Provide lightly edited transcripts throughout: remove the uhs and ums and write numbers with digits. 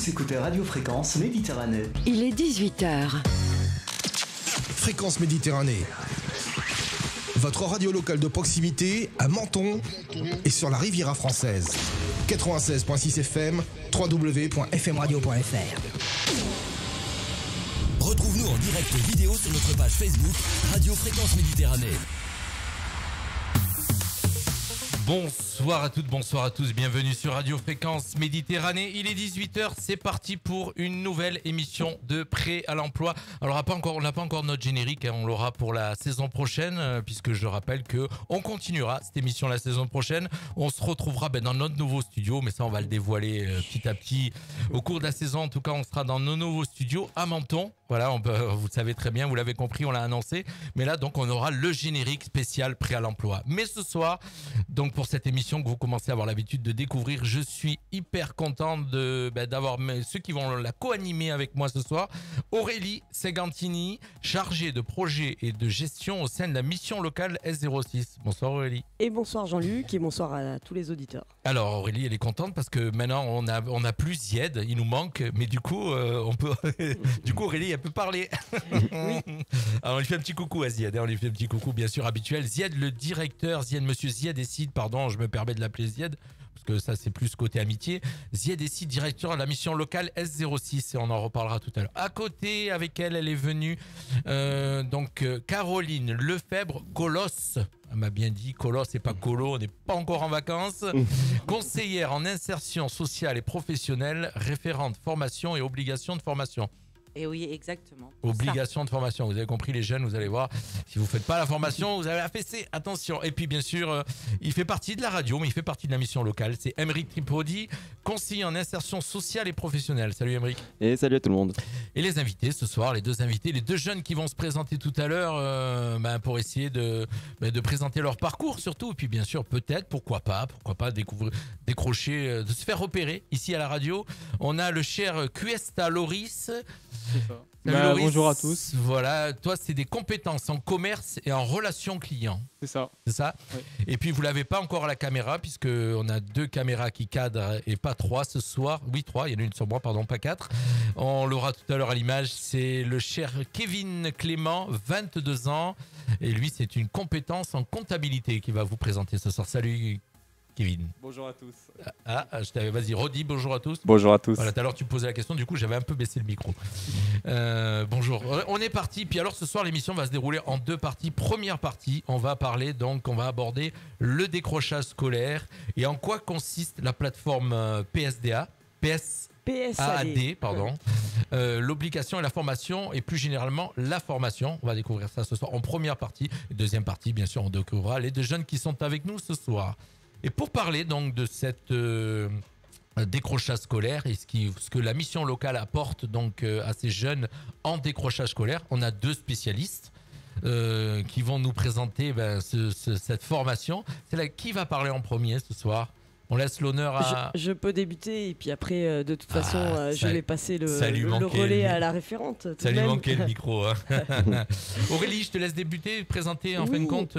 Vous écoutez Radio Fréquence Méditerranée. Il est 18h. Fréquence Méditerranée. Votre radio locale de proximité à Menton et sur la Riviera française. 96.6 FM, www.fmradio.fr. Retrouve-nous en direct vidéo sur notre page Facebook Radio Fréquence Méditerranée. Bonsoir à toutes, bonsoir à tous, bienvenue sur Radio Fréquence Méditerranée. Il est 18h, c'est parti pour une nouvelle émission de Prêt à l'emploi. Alors on n'a pas encore notre générique, on l'aura pour la saison prochaine, puisque je rappelle qu'on continuera cette émission la saison prochaine. On se retrouvera dans notre nouveau studio, mais ça on va le dévoiler petit à petit au cours de la saison. En tout cas, on sera dans nos nouveaux studios à Menton. Voilà, vous le savez très bien, vous l'avez compris, on l'a annoncé. Mais là, donc, on aura le générique spécial Prêt à l'emploi. Mais ce soir, donc pour cette émission que vous commencez à avoir l'habitude de découvrir, je suis hyper content d'avoir ceux qui vont la co-animer avec moi ce soir. Aurélie Segantini, chargée de projet et de gestion au sein de la mission locale S06. Bonsoir Aurélie. Et bonsoir Jean-Luc et bonsoir à tous les auditeurs. Alors Aurélie, elle est contente parce que maintenant on a plus Zied, il nous manque, mais du coup on peut du coup Aurélie elle peut parler. Oui. Alors on lui fait un petit coucou à Zied, on lui fait un petit coucou bien sûr habituel. Zied le directeur, monsieur Zied Essid, pardon, je me permets de l'appeler Zied parce que ça c'est plus côté amitié. Zied Essid, directeur de la mission locale S06 et on en reparlera tout à l'heure. À côté avec elle est venue Caroline Lefebvre Colosse. Elle m'a bien dit Colosse et pas Colo, on n'est pas encore en vacances. Conseillère en insertion sociale et professionnelle, référente formation et obligation de formation. Et oui, exactement. Obligation de formation. Vous avez compris les jeunes, vous allez voir. Si vous ne faites pas la formation, vous avez la fessée. Attention. Et puis bien sûr, il fait partie de la radio, mais il fait partie de la mission locale. C'est Aymeric Tripodi, conseiller en insertion sociale et professionnelle. Salut Aymeric. Et salut à tout le monde. Et les invités ce soir, les deux jeunes qui vont se présenter tout à l'heure pour essayer de présenter leur parcours surtout. Et puis bien sûr, peut-être, pourquoi pas décrocher, de se faire repérer ici à la radio. On a le cher Cuesta Loris. C'est ça. Loris, bonjour à tous. Voilà, toi c'est des compétences en commerce et en relations clients. C'est ça. C'est ça. Oui. Et puis vous l'avez pas encore à la caméra puisque on a 2 caméras qui cadrent et pas 3 ce soir. Oui 3, il y en a une sur moi, pardon, pas 4. On l'aura tout à l'heure à l'image. C'est le cher Kevin Clément, 22 ans. Et lui c'est une compétence en comptabilité qu'il va vous présenter ce soir. Salut Kevin. Bonjour à tous. Vas-y, redis bonjour à tous. Bonjour à tous. Voilà, tout à l'heure tu me posais la question, du coup j'avais un peu baissé le micro. Bonjour, on est parti. Puis alors ce soir l'émission va se dérouler en 2 parties. Première partie, on va aborder le décrochage scolaire et en quoi consiste la plateforme PSAD, pardon. L'obligation et la formation et plus généralement la formation. On va découvrir ça ce soir en première partie. Et deuxième partie, bien sûr, on découvrira les 2 jeunes qui sont avec nous ce soir. Et pour parler donc de cette décrochage scolaire et ce que la mission locale apporte donc à ces jeunes en décrochage scolaire, on a 2 spécialistes qui vont nous présenter cette formation. Qui va parler en premier ce soir ? On laisse l'honneur à... Je peux débuter et puis après, de toute façon, je vais passer le relais à la référente. Ça lui manquait le micro. Hein. Aurélie, je te laisse débuter, présenter en fin de compte.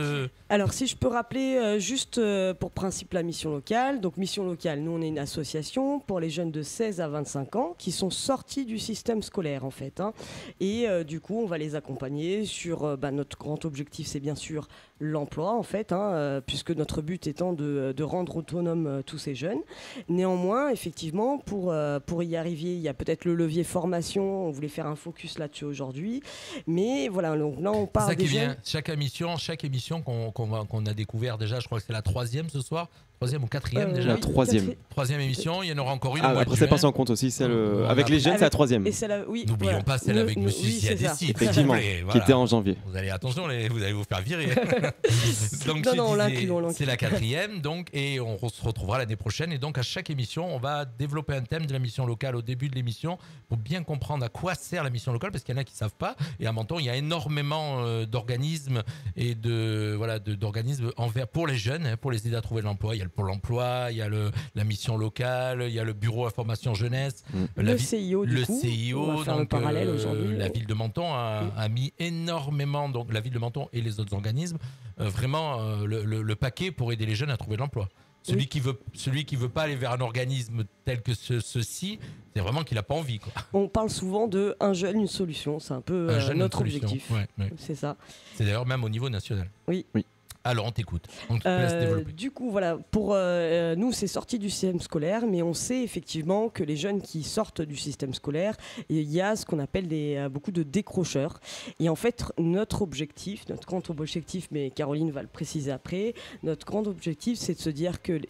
Alors, si je peux rappeler juste pour principe la mission locale. Donc, mission locale, nous, on est une association pour les jeunes de 16 à 25 ans qui sont sortis du système scolaire, en fait. Hein. Et du coup, on va les accompagner sur notre grand objectif, c'est bien sûr l'emploi, en fait, hein, puisque notre but étant de rendre autonome tous ces jeunes. Néanmoins, effectivement, pour y arriver, il y a peut-être le levier formation. On voulait faire un focus là-dessus aujourd'hui. Mais voilà, donc là, on part des jeunes. Chaque émission qu'on a découvert déjà, je crois que c'est la 3e ce soir. 3e ou 4e déjà. La 3e. 3e émission, il y en aura encore une. Après, c'est pas en compte aussi, celle avec les jeunes, c'est la 3e. N'oublions pas celle avec Monsieur Ziad Essid. Effectivement, qui était en janvier. Vous allez, attention, vous allez vous faire virer. Donc, c'est la 4e, donc, et on se retrouvera l'année prochaine. Et donc, à chaque émission, on va développer un thème de la mission locale au début de l'émission pour bien comprendre à quoi sert la mission locale, parce qu'il y en a qui ne savent pas. Et à Menton, il y a énormément d'organismes et d'organismes pour les jeunes, pour les aider à trouver de l'emploi. Il y a le Pôle emploi, il y a la mission locale, il y a le bureau information jeunesse, le CIO, on va faire le parallèle aujourd'hui. La ville de Menton a mis énormément, donc la ville de Menton et les autres organismes, vraiment le paquet pour aider les jeunes à trouver de l'emploi. Celui qui veut pas aller vers un organisme tel que ceci, C'est vraiment qu'il n'a pas envie, quoi. On parle souvent de un jeune, une solution. C'est un peu notre objectif. Ouais. C'est ça. C'est d'ailleurs même au niveau national. Oui. Alors, on t'écoute. On te laisse développer. Du coup, voilà, pour nous, c'est sorti du système scolaire, mais on sait effectivement que les jeunes qui sortent du système scolaire, il y a ce qu'on appelle beaucoup de décrocheurs. Et en fait, notre grand objectif, mais Caroline va le préciser après, notre grand objectif, c'est de se dire que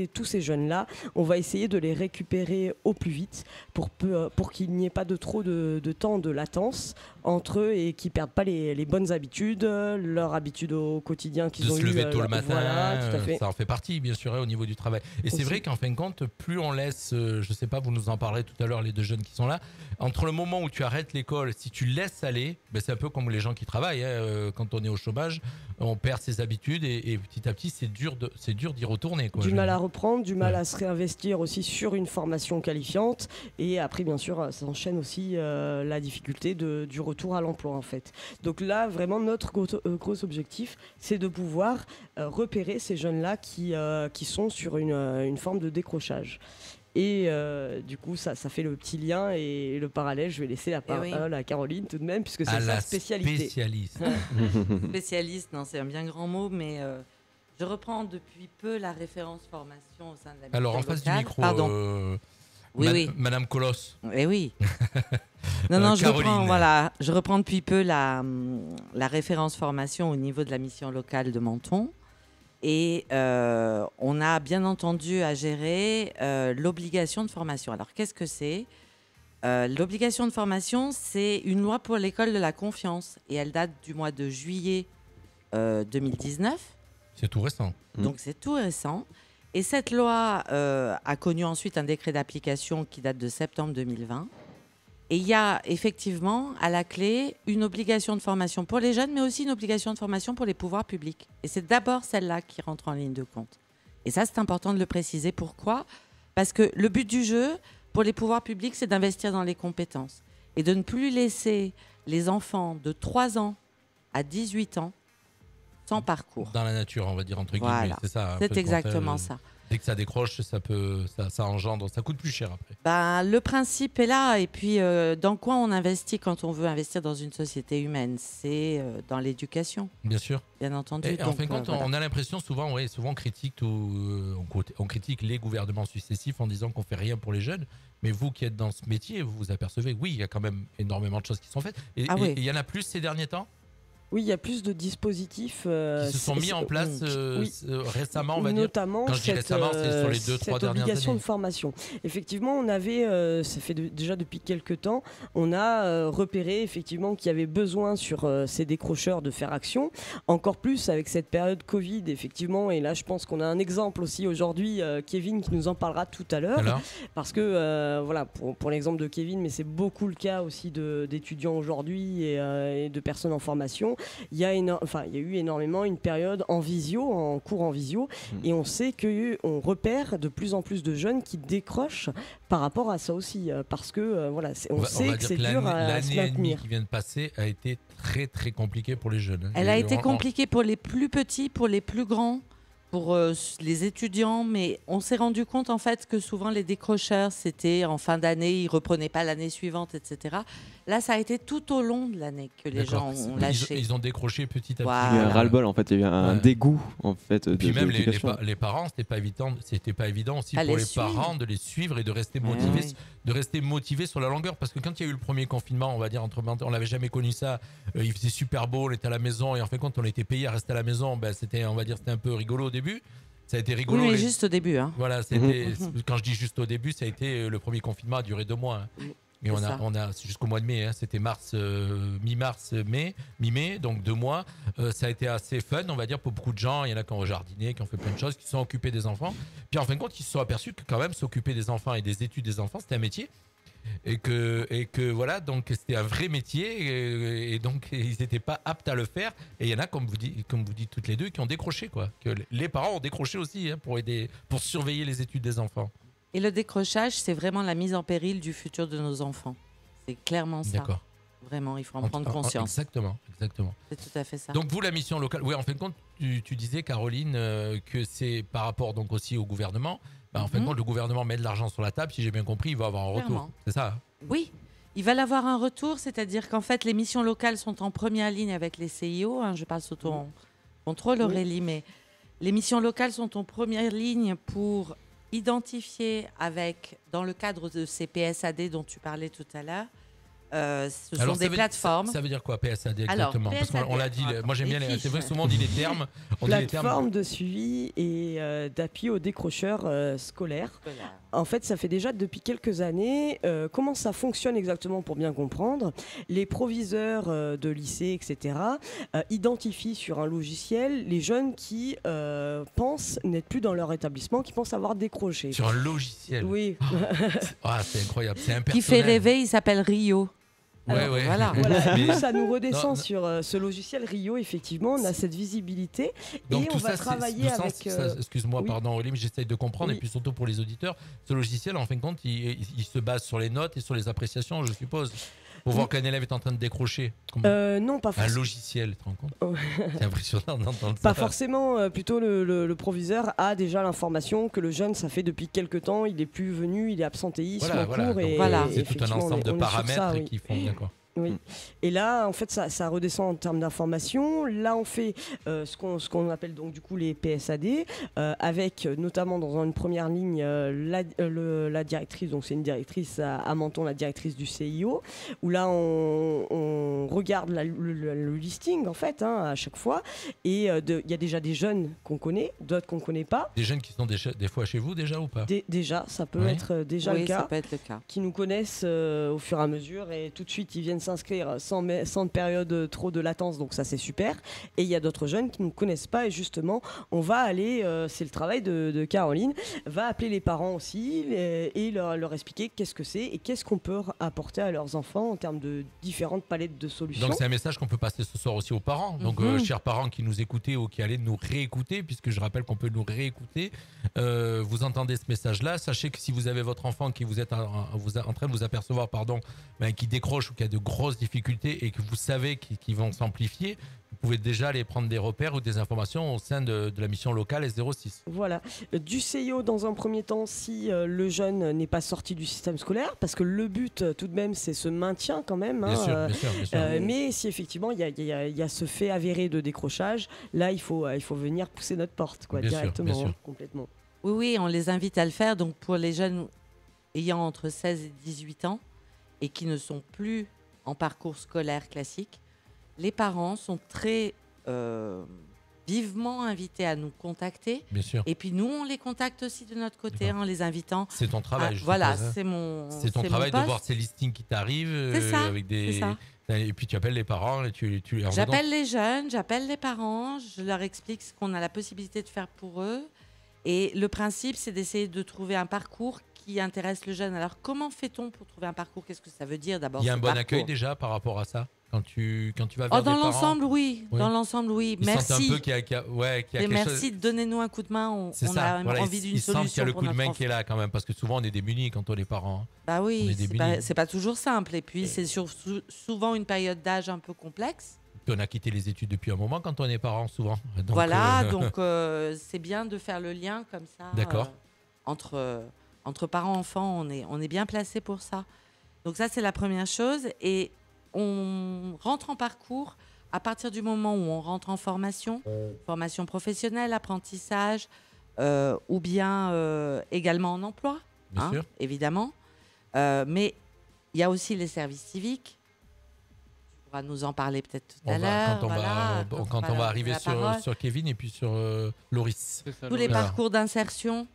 tous ces jeunes-là, on va essayer de les récupérer au plus vite pour qu'il n'y ait pas trop de temps de latence entre eux et qu'ils ne perdent pas les bonnes habitudes, leurs habitudes au quotidien qu'ils de se lever tôt le matin, voilà, tout à fait. Ça en fait partie, bien sûr, au niveau du travail. Et c'est vrai qu'en fin de compte, plus on laisse, je sais pas, vous nous en parlerez tout à l'heure, les deux jeunes qui sont là, entre le moment où tu arrêtes l'école, si tu laisses aller, ben c'est un peu comme les gens qui travaillent. Quand on est au chômage, on perd ses habitudes et petit à petit, c'est dur d'y retourner, quoi. Du mal à reprendre, du mal à se réinvestir aussi sur une formation qualifiante. Et après, bien sûr, ça enchaîne aussi la difficulté du retour à l'emploi, en fait. Donc là, vraiment, notre gros objectif, c'est de pouvoir repérer ces jeunes-là qui sont sur une forme de décrochage. Et du coup, ça fait le petit lien et le parallèle. Je vais laisser la parole à Caroline tout de même, puisque c'est sa spécialité. Spécialiste, non, c'est un bien grand mot, mais je reprends depuis peu la référence formation au sein de la mission Alors, en face du micro, Madame Colosse. Eh oui. Non, je reprends depuis peu la référence formation au niveau de la mission locale de Menton. Et on a bien entendu à gérer l'obligation de formation. Alors, qu'est-ce que c'est ? L'obligation de formation, c'est une loi pour l'école de la confiance. Et elle date du mois de juillet 2019. C'est tout récent. Donc, c'est tout récent. Et cette loi a connu ensuite un décret d'application qui date de septembre 2020. Et il y a effectivement à la clé une obligation de formation pour les jeunes, mais aussi une obligation de formation pour les pouvoirs publics. Et c'est d'abord celle-là qui rentre en ligne de compte. Et ça, c'est important de le préciser. Pourquoi ? Parce que le but du jeu, pour les pouvoirs publics, c'est d'investir dans les compétences et de ne plus laisser les enfants de 3 ans à 18 ans sans parcours. Dans la nature, on va dire, entre guillemets. Voilà. C'est ça. C'est exactement ça. Dès que ça décroche, ça engendre, ça coûte plus cher après. Le principe est là. Et puis, dans quoi on investit quand on veut investir dans une société humaine ? C'est dans l'éducation. Bien sûr. Bien entendu. Et en fin de compte, on a l'impression, souvent on critique, on critique les gouvernements successifs en disant qu'on fait rien pour les jeunes. Mais vous qui êtes dans ce métier, vous vous apercevez, oui, il y a quand même énormément de choses qui sont faites. Et il y en a plus ces derniers temps ? Oui, il y a plus de dispositifs qui se sont mis en place récemment, on va dire. Notamment quand je dis récemment, c'est sur les 2-3 dernières années. Obligation de formation. Effectivement, on avait, ça fait déjà depuis quelques temps, on a repéré effectivement qu'il y avait besoin sur ces décrocheurs de faire action. Encore plus avec cette période Covid, effectivement. Et là, je pense qu'on a un exemple aussi aujourd'hui, Kevin, qui nous en parlera tout à l'heure. Alors parce que, voilà, pour l'exemple de Kevin, mais c'est beaucoup le cas aussi d'étudiants aujourd'hui et de personnes en formation. Il y a eu énormément une période en cours en visio, et on sait qu'on repère de plus en plus de jeunes qui décrochent par rapport à ça aussi, parce que on sait que c'est dur à se maintenir. L'année et demie qui vient de passer a été très très compliquée pour les jeunes. Elle a été compliquée pour les plus petits, pour les plus grands, pour les étudiants, mais on s'est rendu compte en fait que souvent les décrocheurs, c'était en fin d'année, ils reprenaient pas l'année suivante, etc. Là, ça a été tout au long de l'année que les gens ont lâché. Ils ont décroché petit à petit. Il y a eu un ras-le-bol en fait, il y a eu un dégoût en fait. Puis même les parents, c'était pas évident aussi pour les parents de les suivre et de rester motivés, sur la longueur, parce que quand il y a eu le premier confinement, on va dire on l'avait jamais connu ça. Il faisait super beau, on était à la maison et en fin de compte, on était payé à rester à la maison. C'était un peu rigolo au début. Ça a été rigolo. Oui, mais juste au début. Hein. Voilà, quand je dis juste au début, ça a été le premier confinement a duré 2 mois. Hein. Et on a jusqu'au mois de mai, hein, c'était mi-mars, mi-mai, donc 2 mois. Ça a été assez fun, on va dire, pour beaucoup de gens. Il y en a qui ont jardiné, qui ont fait plein de choses, qui se sont occupés des enfants. Puis en fin de compte, ils se sont aperçus que quand même s'occuper des enfants et des études des enfants, c'était un métier. Et que voilà, donc c'était un vrai métier, et donc ils n'étaient pas aptes à le faire. Et il y en a, comme vous dites toutes les deux, qui ont décroché, quoi. Que les parents ont décroché aussi, hein, pour surveiller les études des enfants. Et le décrochage, c'est vraiment la mise en péril du futur de nos enfants. C'est clairement ça. D'accord. Vraiment, il faut en prendre conscience. Exactement. C'est tout à fait ça. Donc vous, la mission locale, oui, en fin de compte, tu disais, Caroline, que c'est par rapport donc aussi au gouvernement, Bah, en fait, le gouvernement met de l'argent sur la table, si j'ai bien compris, il va avoir un retour. Clairement. C'est ça? Oui, il va avoir un retour, c'est-à-dire qu'en fait, les missions locales sont en première ligne avec les CIO. Je parle sous ton contrôle, Aurélie, mais les missions locales sont en première ligne pour identifier dans le cadre de ces PSAD dont tu parlais tout à l'heure, ce sont des plateformes. Ça veut dire quoi, PSAD exactement? Alors, Parce qu'on l'a dit, moi j'aime bien, c'est vrai que souvent on dit les termes. Plateforme de suivi et d'appui aux décrocheurs scolaires. En fait, ça fait déjà depuis quelques années. Comment ça fonctionne exactement pour bien comprendre? Les proviseurs de lycée, etc., identifient sur un logiciel les jeunes qui pensent n'être plus dans leur établissement, qui pensent avoir décroché. Sur un logiciel? Oui. C'est incroyable, c'est impersonnel. Qui fait rêver, il s'appelle Rio. Alors, Voilà. Nous, ça nous redescend sur ce logiciel Rio, effectivement, on a cette visibilité. Donc, et tout on va ça, travailler avec... excuse-moi, oui. pardon, Aurélie, mais j'essaye de comprendre, Oui. et puis surtout pour les auditeurs, ce logiciel, en fin de compte, il se base sur les notes et sur les appréciations, je suppose, pour voir qu'un élève est en train de décrocher. Non, pas Un forcément. logiciel, tu te rends compte? C'est impressionnant d'entendre ça. Pas forcément, plutôt le proviseur a déjà l'information que le jeune, ça fait depuis quelques temps, il est plus venu, il est absentéiste en cours. Donc, Et c'est tout un effectivement, ensemble de on est sur paramètres ça, oui. qui font, d'accord. Oui. Et là, en fait, ça redescend en termes d'information. Là, on fait ce qu'on appelle donc du coup les PSAD, avec notamment dans une première ligne la directrice. Donc c'est une directrice à Menton, la directrice du CIO, où là on regarde le listing en fait à chaque fois. Et il y a déjà des jeunes qu'on connaît, d'autres qu'on connaît pas. Des jeunes qui sont des fois chez vous déjà ou pas? Déjà, ça peut être déjà le cas. Ça peut être le cas. Qui nous connaissent au fur et à mesure et tout de suite ils viennent s'inscrire sans de période trop de latence, donc ça c'est super. Et il y a d'autres jeunes qui ne nous connaissent pas et justement on va aller, c'est le travail de Caroline, va appeler les parents aussi et leur expliquer qu'est-ce que c'est et qu'est-ce qu'on peut apporter à leurs enfants en termes de différentes palettes de solutions. Donc c'est un message qu'on peut passer ce soir aussi aux parents. Donc chers parents qui nous écoutaient ou qui allaient nous réécouter, puisque je rappelle qu'on peut nous réécouter, vous entendez ce message-là, sachez que si vous avez votre enfant qui vous êtes en train de vous apercevoir, qui décroche ou qui a de grosses difficultés et que vous savez qu'ils vont s'amplifier, vous pouvez déjà aller prendre des repères ou des informations au sein de la mission locale S06. Voilà. Du CIO dans un premier temps si le jeune n'est pas sorti du système scolaire, parce que le but tout de même c'est ce maintien quand même. Bien sûr. Mais si effectivement il y a ce fait avéré de décrochage, là il faut venir pousser notre porte directement, bien sûr. Complètement. Oui, on les invite à le faire. Donc pour les jeunes ayant entre 16 et 18 ans et qui ne sont plus en parcours scolaire classique, les parents sont très vivement invités à nous contacter. Bien sûr. Et puis nous, on les contacte aussi de notre côté en les invitant. C'est ton travail, je voilà, suppose, c'est ton travail de voir ces listings qui t'arrivent. C'est ça, avec des... c'est ça. Et puis tu appelles les parents et tu leur J'appelle les jeunes, j'appelle les parents, je leur explique ce qu'on a la possibilité de faire pour eux. Et le principe, c'est d'essayer de trouver un parcours qui intéresse le jeune. Alors, comment fait-on pour trouver un parcours? Qu'est-ce que ça veut dire d'abord? Il y a un bon accueil déjà par rapport à ça quand tu vas vers des dans parents. l'ensemble, oui. Dans l'ensemble, oui. Ils merci. sentent un peu qu'il y a quelque merci chose... de donner nous un coup de main. On a envie d'une solution. Ils sentent qu'il y a le coup de main qui est là quand même, parce que souvent on est démunis quand on est parents. Bah oui, c'est pas toujours simple. Et puis c'est souvent une période d'âge un peu complexe. Puis on a quitté les études depuis un moment quand on est parents, souvent. Donc, donc c'est bien de faire le lien comme ça. D'accord. Entre parents-enfants, on est bien placé pour ça. Donc ça, c'est la première chose. Et on rentre en parcours à partir du moment où on rentre en formation professionnelle, apprentissage, ou bien également en emploi, bien sûr. Évidemment. Mais il y a aussi les services civiques. On va nous en parler peut-être tout à l'heure. Quand on va arriver sur Kevin et puis sur Loris. Tous les parcours d'insertion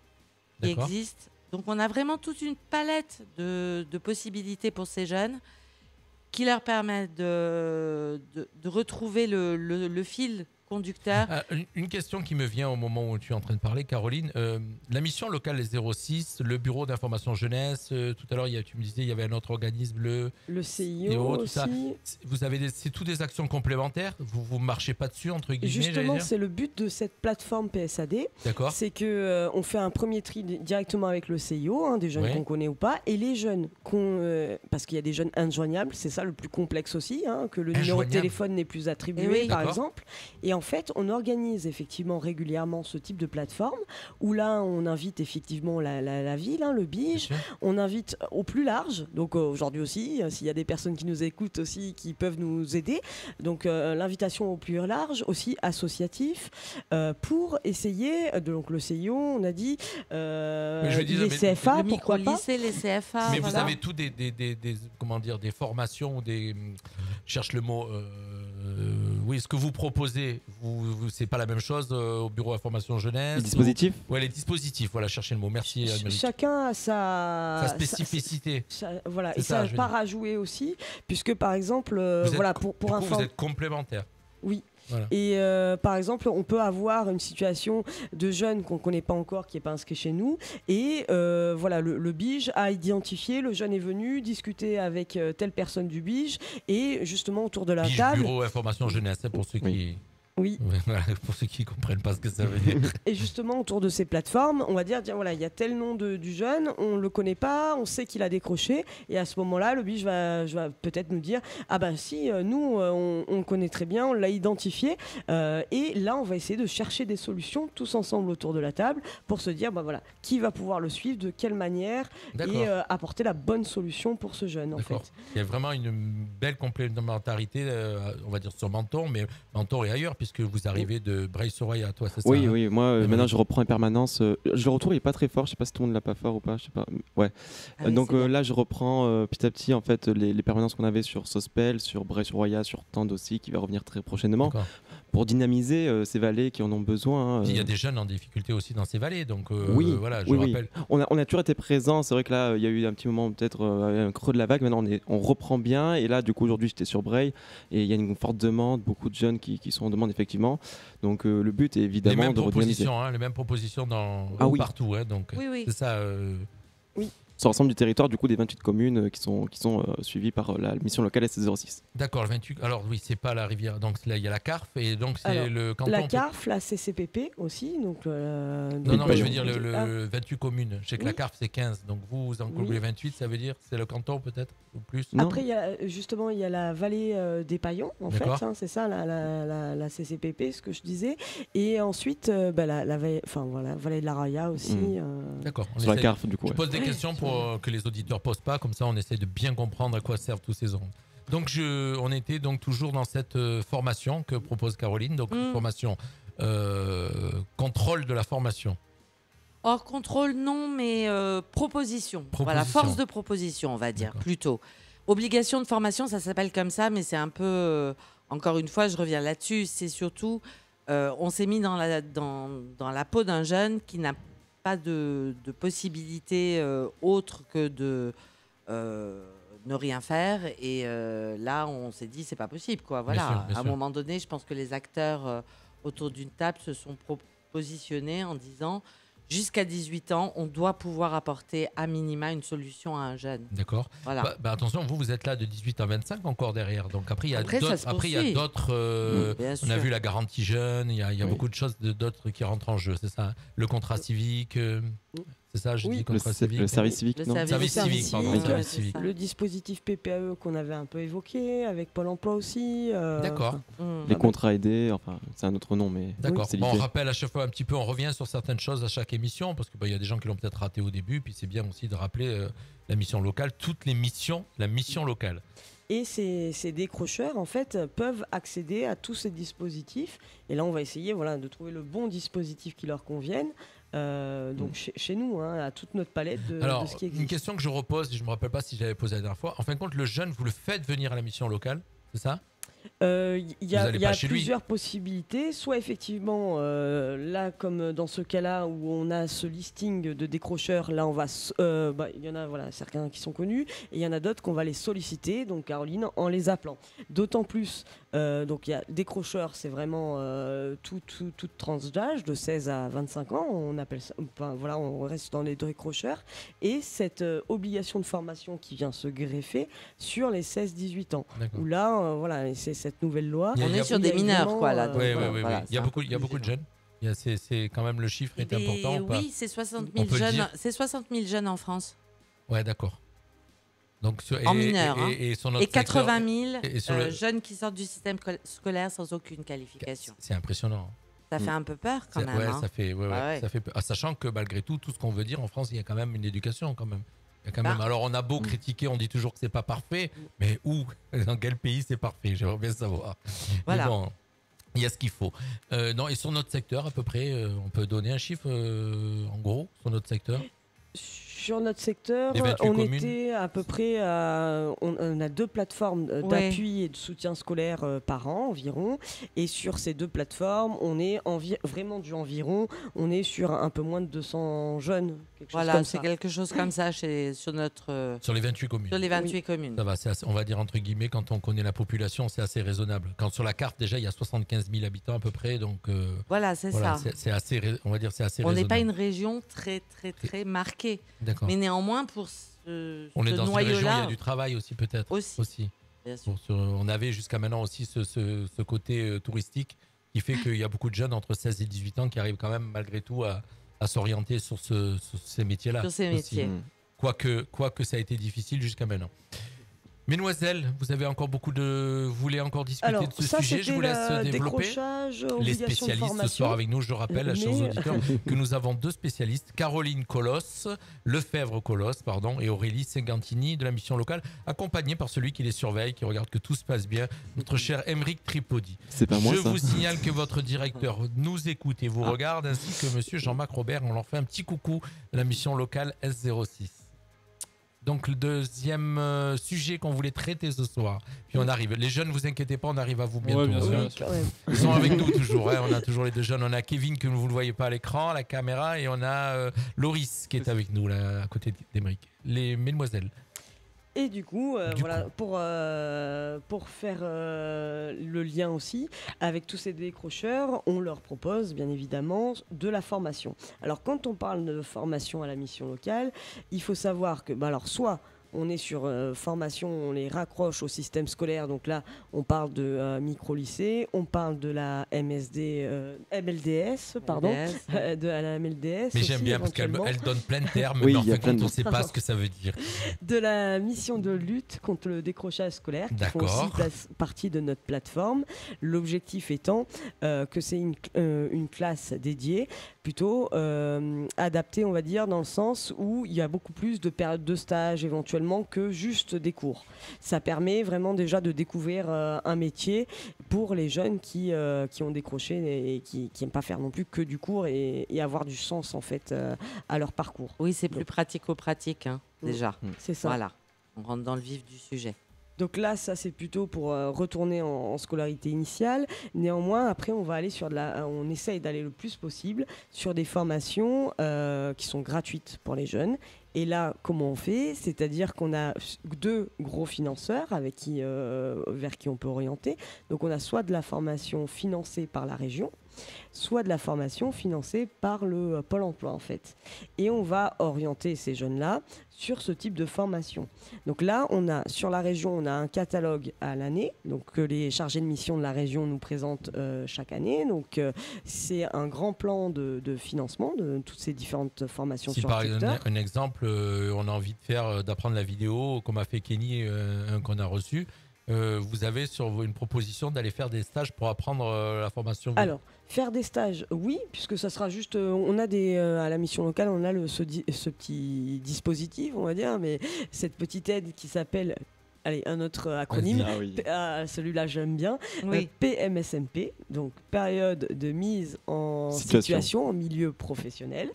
qui existent. Donc on a vraiment toute une palette de possibilités pour ces jeunes qui leur permettent de retrouver le fil conducteur. Une question qui me vient au moment où tu es en train de parler, Caroline. La mission locale les 06, le bureau d'information jeunesse, tout à l'heure tu me disais il y avait un autre organisme, le CIO tout ça. C'est toutes des actions complémentaires. Vous marchez pas dessus entre guillemets. Justement, c'est le but de cette plateforme PSAD. D'accord. C'est que on fait un premier tri directement avec le CIO, des jeunes qu'on connaît ou pas, et les jeunes parce qu'il y a des jeunes injoignables, c'est ça le plus complexe aussi, que le numéro de téléphone n'est plus attribué par exemple. Et en fait, on organise effectivement régulièrement ce type de plateforme où là, on invite effectivement la ville, hein, le BIJ, on invite au plus large. Donc aujourd'hui aussi, s'il y a des personnes qui nous écoutent aussi, qui peuvent nous aider. Donc l'invitation au plus large, aussi associatif, pour essayer, donc le CIO, on a dit, les CFA, le pourquoi pas. les CFA. Mais vous avez tous des formations ou des... Je cherche le mot... oui, ce que vous proposez, c'est pas la même chose au bureau information jeunesse. Les dispositifs. Ouais, les dispositifs. Voilà, cherchez le mot. Merci. Chacun a sa spécificité. Voilà, c'est et ça, sa part à jouer aussi, puisque par exemple, vous êtes complémentaires. Oui. Voilà. Et par exemple, on peut avoir une situation de jeune qu'on ne connaît pas encore, qui n'est pas inscrit chez nous. Et voilà, le BIJ a identifié, le jeune est venu discuter avec telle personne du BIJ. Et justement, autour de la table. Bureau information jeunesse, pour ceux qui. Oui. Pour ceux qui ne comprennent pas ce que ça veut dire. Et justement, autour de ces plateformes, on va dire, tiens, voilà, il y a tel nom du jeune, on ne le connaît pas, on sait qu'il a décroché. Et à ce moment-là, le BIJ va peut-être nous dire, ah ben si, nous, on le connaît très bien, on l'a identifié. Et là, on va essayer de chercher des solutions tous ensemble autour de la table pour se dire, ben voilà, qui va pouvoir le suivre, de quelle manière, et apporter la bonne solution pour ce jeune, en fait. Il y a vraiment une belle complémentarité, on va dire, sur Menton, mais Menton et ailleurs, puisque vous arrivez de Breil-sur-Roya, toi, c'est ça? Oui, moi maintenant je reprends en permanence. Le retour il est pas très fort, je sais pas si tout le monde l'a pas fort ou pas, je sais pas. Ouais. Donc là je reprends petit à petit en fait les permanences qu'on avait sur Sospel, sur Breil-sur-Roya, sur Tende aussi, qui va revenir très prochainement, pour dynamiser ces vallées qui en ont besoin. Il y a des jeunes en difficulté aussi dans ces vallées, donc voilà, je rappelle. On a toujours été présents, c'est vrai que là il y a eu un petit moment peut-être un creux de la vague, maintenant on reprend bien, et là du coup aujourd'hui j'étais sur Breil, et il y a une forte demande, beaucoup de jeunes qui sont en demande effectivement. Donc le but est évidemment de redynamiser. Les mêmes propositions partout, donc oui. c'est ça. Oui. Sur l'ensemble du territoire, du coup, des 28 communes qui sont suivies par la mission locale SC06. D'accord, le 28. Alors oui, c'est pas la rivière. Donc là, il y a la CARF et donc c'est le canton. La CARF, la CCPP aussi. Donc, non, mais je veux dire le 28 communes. Je sais que la CARF c'est 15. Donc vous englobez 28, ça veut dire c'est le canton peut-être ou plus. Après, il y a la vallée des Paillons, en fait. Hein, c'est ça, la CCPP, ce que je disais. Et ensuite, la vallée de la Raya aussi. D'accord. Sur la CARF, du coup. Je pose des questions pour que les auditeurs posent pas, comme ça on essaie de bien comprendre à quoi servent tous ces ondes. Donc on était donc toujours dans cette formation que propose Caroline, donc une formation contrôle de la formation. Hors contrôle non, mais proposition. Voilà, force de proposition, on va dire plutôt. Obligation de formation, ça s'appelle comme ça, mais c'est un peu encore une fois, je reviens là-dessus, c'est surtout on s'est mis dans la peau d'un jeune qui n'a pas de possibilité autre que de ne rien faire, et là on s'est dit c'est pas possible quoi. Voilà, bien sûr. À un moment donné, je pense que les acteurs autour d'une table se sont positionnés en disant jusqu'à 18 ans, on doit pouvoir apporter à minima une solution à un jeune. D'accord. Voilà. Attention, vous êtes là de 18 à 25 encore derrière. Donc après, il y a d'autres. On a vu la garantie jeune, il y a beaucoup de choses d'autres qui rentrent en jeu, c'est ça. Le contrat civique. C'est ça, je dis contrat civique. Le service civique, non ? Service civique, pardon. Service civique. Le dispositif PPAE qu'on avait un peu évoqué, avec Pôle emploi aussi. D'accord. Les contrats aidés, enfin, c'est un autre nom, mais. D'accord. On rappelle à chaque fois un petit peu, on revient sur certaines choses à chaque émission, parce qu'il y a des gens qui l'ont peut-être raté au début, puis c'est bien aussi de rappeler la mission locale, toutes les missions, la mission locale. Et ces décrocheurs, en fait, peuvent accéder à tous ces dispositifs. Et là, on va essayer de trouver le bon dispositif qui leur convienne. Donc chez nous, à toute notre palette de ce qui existe. Une question que je repose, et je ne me rappelle pas si j'avais posé la dernière fois. En fin de compte, le jeune, vous le faites venir à la mission locale, c'est ça ? Il y a plusieurs possibilités. Soit effectivement, là, comme dans ce cas-là où on a ce listing de décrocheurs, là, on va, il y en a certains qui sont connus, et il y en a d'autres qu'on va les solliciter, donc Caroline, en les appelant. D'autant plus, donc il y a décrocheurs, c'est vraiment toute tranche d'âge, de 16 à 25 ans, on appelle ça, on reste dans les décrocheurs, et cette obligation de formation qui vient se greffer sur les 16-18 ans. D'accord. Où là, c'est cette nouvelle loi. On est sur des mineurs, quoi, là. Oui. Il y a beaucoup de jeunes. C'est quand même, le chiffre est important. Oui, c'est 60 000 jeunes. C'est 60 000 jeunes en France. Ouais, d'accord. Donc, en mineur. Et sur Et notre secteur, 80 000 et sur le- jeunes qui sortent du système scolaire sans aucune qualification. c'est impressionnant. Ça fait un peu peur quand même. Ouais, hein. ça fait, Ouais. ça fait peur. Sachant que malgré tout ce qu'on veut dire en France, il y a quand même une éducation quand même. Il y a quand même. Alors on a beau critiquer, on dit toujours que c'est pas parfait, mais où, dans quel pays c'est parfait? J'aimerais bien savoir. Voilà. Mais bon, il y a ce qu'il faut. Non, et sur notre secteur, à peu près, on peut donner un chiffre en gros sur notre secteur. Sur notre secteur, Les 28 on communes. était à peu près on a 2 plateformes d'appui et de soutien scolaire par an environ. Et sur ces 2 plateformes, on est vraiment du environ. On est sur un peu moins de 200 jeunes. Quelque chose Voilà, comme c'est ça. quelque chose comme ça sur notre Sur les 28 communes. sur les 28 communes. Ça va, on va dire entre guillemets, quand on connaît la population, c'est assez raisonnable. Quand sur la carte, déjà, il y a 75 000 habitants à peu près, donc Voilà, c'est ça. c'est assez, on va dire, c'est assez On raisonnable. n'est pas une région très marquée. D'accord. Mais néanmoins, pour ce On est dans une région, il y noyau-là, a du travail aussi peut-être. Aussi. bien sûr. On avait jusqu'à maintenant aussi ce côté touristique qui fait qu'il y a beaucoup de jeunes entre 16 et 18 ans qui arrivent quand même malgré tout à s'orienter sur ces métiers-là. Sur ces aussi. métiers. Quoique ça a été difficile jusqu'à maintenant. Mesdemoiselles, vous avez encore vous voulez encore discuter Alors, de ce ça, sujet? Je vous laisse développer. décrochage, Les obligation de spécialistes ce formation. soir avec nous, je le rappelle, chers Mais- auditeurs, que nous avons 2 spécialistes, Caroline Lefebvre-Colosse, et Aurélie Segantini de la mission locale, accompagnés par celui qui les surveille, qui regarde que tout se passe bien, notre cher Émeric Tripodi. C'est pas moi, Je ça. vous signale que votre directeur nous écoute et vous regarde, ainsi que monsieur Jean-Marc Robert. On leur fait un petit coucou de la mission locale S06. Donc le deuxième sujet qu'on voulait traiter ce soir. Puis on arrive. Les jeunes, vous inquiétez pas, on arrive à vous bientôt. Ouais, bien sûr, Oui, bien sûr. quand même. Ils sont avec nous toujours. On a toujours les 2 jeunes. On a Kevin que vous ne voyez pas à l'écran, à la caméra, et on a Loris qui est avec nous là à côté d'Émeric. Les mesdemoiselles. Et du coup, Du voilà, pour faire le lien aussi avec tous ces décrocheurs, on leur propose bien évidemment de la formation. Alors quand on parle de formation à la mission locale, il faut savoir que, alors soit on est sur formation, on les raccroche au système scolaire, donc là on parle de micro-lycée, on parle de la MLDS, pardon, MLDS. de la MLDS. Mais j'aime aussi, bien parce qu'elle éventuellement. donne plein de termes, Oui, mais en il y a fin de plein compte, de- on ne sait pas ce que ça veut dire. De la mission de lutte contre le décrochage scolaire, qui font D'accord. aussi partie de notre plateforme. L'objectif étant que c'est une classe dédiée, plutôt adaptée, on va dire, dans le sens où il y a beaucoup plus de périodes de stage éventuellement que juste des cours. Ça permet vraiment déjà de découvrir un métier pour les jeunes qui ont décroché et qui n'aiment pas faire non plus que du cours et avoir du sens en fait à leur parcours. Oui, c'est plus pratico-pratique, hein, déjà. C'est ça. Voilà, on rentre dans le vif du sujet. Donc là, ça c'est plutôt pour retourner en scolarité initiale. Néanmoins, après, on va aller on essaye d'aller le plus possible sur des formations qui sont gratuites pour les jeunes. Et là, comment on fait? C'est-à-dire qu'on a 2 gros financeurs vers qui on peut orienter. Donc on a soit de la formation financée par la région, soit de la formation financée par le Pôle emploi en fait. Et on va orienter ces jeunes-là sur ce type de formation. Donc là, sur la région, on a un catalogue à l'année, donc que les chargés de mission de la région nous présentent chaque année. Donc c'est un grand plan de financement de toutes ces différentes formations Si sur par TikTok. un exemple, on a envie d'apprendre la vidéo, comme a fait Kenny, un qu'on a reçu, vous avez sur une proposition d'aller faire des stages pour apprendre la formation vidéo. Alors, faire des stages, oui, puisque ça sera juste. On a à la mission locale, on a ce petit dispositif, on va dire, mais cette petite aide qui s'appelle. Allez, un autre acronyme. Ah oui. Celui-là, j'aime bien. Oui. PMSMP, donc période de mise en situation en milieu professionnel.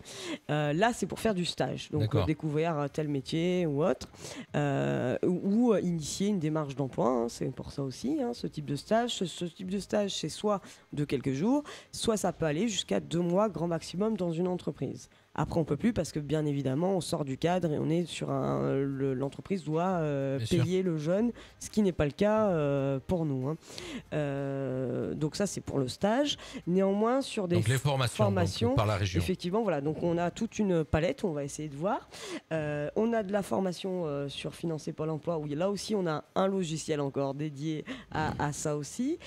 Là, c'est pour faire du stage, donc D'accord. découvrir tel métier ou autre, ou initier une démarche d'emploi. Hein, c'est pour ça aussi, ce type de stage. Ce type de stage, c'est soit de quelques jours, soit ça peut aller jusqu'à 2 mois grand maximum dans une entreprise. Après, on peut plus parce que bien évidemment, on sort du cadre et on est sur l'entreprise doit payer le jeune, ce qui n'est pas le cas pour nous. Hein. Donc ça, c'est pour le stage. Néanmoins, sur des donc les formations donc, par la région. Effectivement, voilà. Donc on a toute une palette. On va essayer de voir. On a de la formation sur financer Pôle Emploi où là aussi on a un logiciel encore dédié à ça aussi.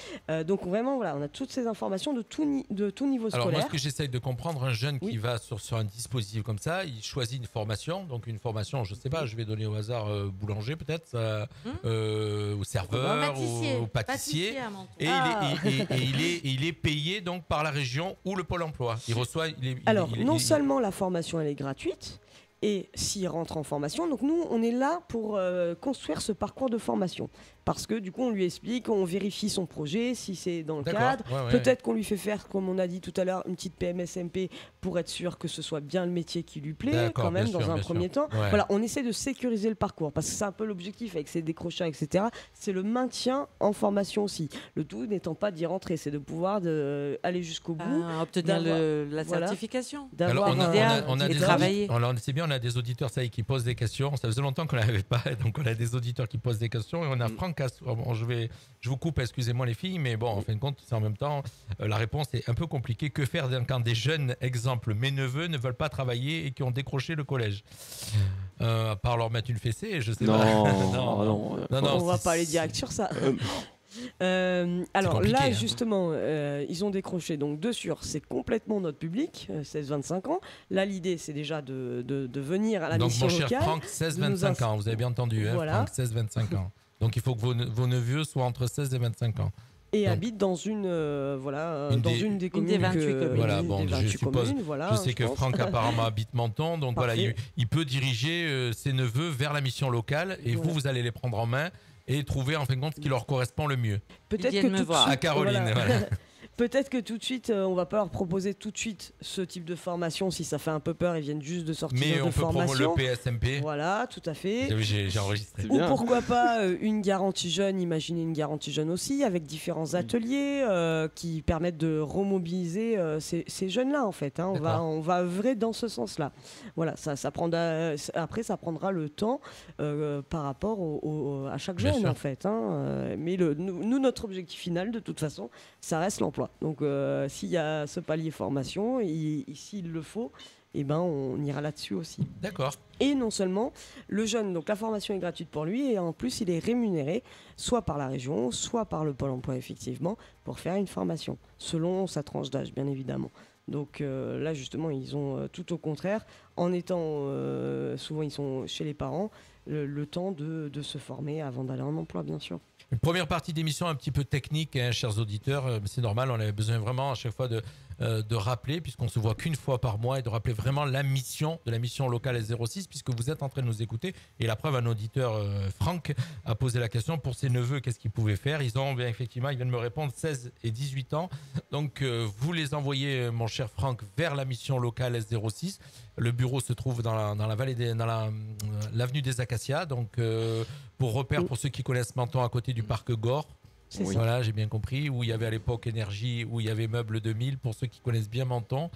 Donc vraiment, voilà, on a toutes ces informations de tout niveau scolaire. Alors moi, ce que j'essaye de comprendre, un jeune qui va sur un dispositif dispositif comme ça, il choisit une formation. Donc une formation, je sais pas, je vais donner au hasard boulanger peut-être, ou serveur, ou pâtissier. à Menton. Et il est payé donc par la région ou le Pôle emploi. Il reçoit. Alors, non seulement la formation elle est gratuite, et s'il rentre en formation, donc nous on est là pour construire ce parcours de formation. Parce que du coup on lui explique, on vérifie son projet, si c'est dans le cadre. Peut-être qu'on lui fait faire, comme on a dit tout à l'heure, une petite PMSMP pour être sûr que ce soit bien le métier qui lui plaît, quand même, dans un premier temps. Ouais. Voilà, on essaie de sécuriser le parcours, parce que c'est un peu l'objectif avec ces décrochages, etc. C'est le maintien en formation aussi. Le tout n'étant pas d'y rentrer, c'est de pouvoir aller jusqu'au bout. Obtenir la certification. D'avoir on a et des travailler. C'est bien, on a des auditeurs ça y est, qui posent des questions. Ça faisait longtemps qu'on n'avait pas, donc on a des auditeurs qui posent des questions et on a Franck. Je vous coupe, excusez-moi les filles, mais bon, en fin de compte, c'est en même temps, la réponse est un peu compliquée. Que faire quand des jeunes, exemple, mes neveux, ne veulent pas travailler et qui ont décroché le collège à part leur mettre une fessée, je sais pas. Non, on va pas aller direct sur ça. Alors là, justement, ils ont décroché donc de sûr, c'est complètement notre public, 16-25 ans. Là, l'idée, c'est déjà de venir à la mission locale. Donc, mon cher Franck, 16-25 ans, vous avez bien entendu, voilà. Franck, 16-25 ans. Donc, il faut que vos neveux soient entre 16 et 25 ans. Et habitent dans une des communes des 28 communes. Voilà, bon, je suppose. Communes, voilà, je sais que Franck apparemment habite Menton, donc voilà, il peut diriger ses neveux vers la mission locale et vous allez les prendre en main et trouver en fin de compte ce qui leur correspond le mieux. Peut-être que me voir. À Caroline, voilà. Peut-être que tout de suite, on va pas leur proposer tout de suite ce type de formation si ça fait un peu peur, ils viennent juste de sortir de formation. Mais on peut promouvoir le PSMP. Voilà, tout à fait. J'ai enregistré. Ou pourquoi pas une garantie jeune, imaginez une garantie jeune aussi, avec différents ateliers qui permettent de remobiliser ces jeunes-là en fait. Hein. On va œuvrer dans ce sens-là. Voilà, ça prendra, après ça prendra le temps par rapport à chaque jeune en fait. Hein. Mais nous, notre objectif final de toute façon, ça reste l'emploi. Donc s'il y a ce palier formation, s'il le faut, on ira là-dessus aussi. D'accord. Et non seulement le jeune, donc la formation est gratuite pour lui et en plus il est rémunéré soit par la région, soit par le Pôle emploi effectivement pour faire une formation, selon sa tranche d'âge bien évidemment. Donc là justement ils ont tout au contraire, en étant souvent ils sont chez les parents, le temps de se former avant d'aller en emploi bien sûr. Une première partie d'émission un petit peu technique, hein, chers auditeurs, c'est normal, on avait besoin vraiment à chaque fois de rappeler, puisqu'on se voit qu'une fois par mois, et de rappeler vraiment la mission de la mission locale S06, puisque vous êtes en train de nous écouter. Et la preuve, un auditeur, Franck, a posé la question pour ses neveux, qu'est-ce qu'ils pouvaient faire. Ils ont, bien effectivement, ils viennent me répondre, 16 et 18 ans. Donc, vous les envoyez, mon cher Franck, vers la mission locale S06. Le bureau se trouve dans la vallée dans l'avenue des Acacias. Donc, pour repère, pour ceux qui connaissent Menton, à côté du parc Gore. Voilà, j'ai bien compris. Où il y avait à l'époque Énergie, où il y y avait Meubles 2000, pour ceux qui connaissent bien Menton.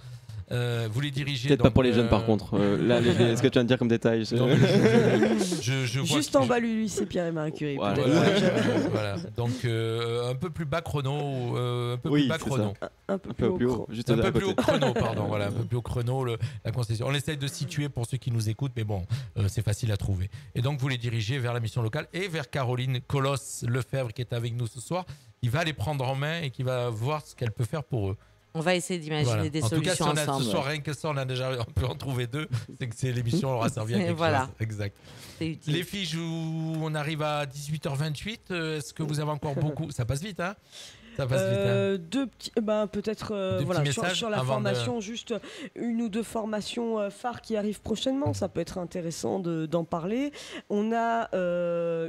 Vous les dirigez. Peut-être pas pour les jeunes par contre. Là, ce que tu viens de dire comme détail. Je vois juste en bas, lui, c'est Pierre et Marie Curie. Voilà. Donc un peu plus bas chrono. Un peu plus bas chrono. Un peu plus haut. Juste un peu plus haut chrono, pardon. Voilà, un peu plus haut chrono, la concession. On essaye de situer pour ceux qui nous écoutent, mais bon, c'est facile à trouver. Et donc, vous les dirigez vers la mission locale et vers Caroline Colosse-Lefebvre qui est avec nous ce soir. Il va les prendre en main et qui va voir ce qu'elle peut faire pour eux. On va essayer d'imaginer des solutions ensemble. En tout cas, si ce soir, rien que ça, on peut en trouver deux. C'est que l'émission aura servi à quelque chose. Exact. C'est utile. Les filles, on arrive à 18h28. Est-ce que vous avez encore beaucoup... Ça passe vite, hein? Ça passe vite, hein. Deux petits, peut-être voilà, sur la formation, juste une ou deux formations phares qui arrivent prochainement. Ça peut être intéressant d'en parler. On a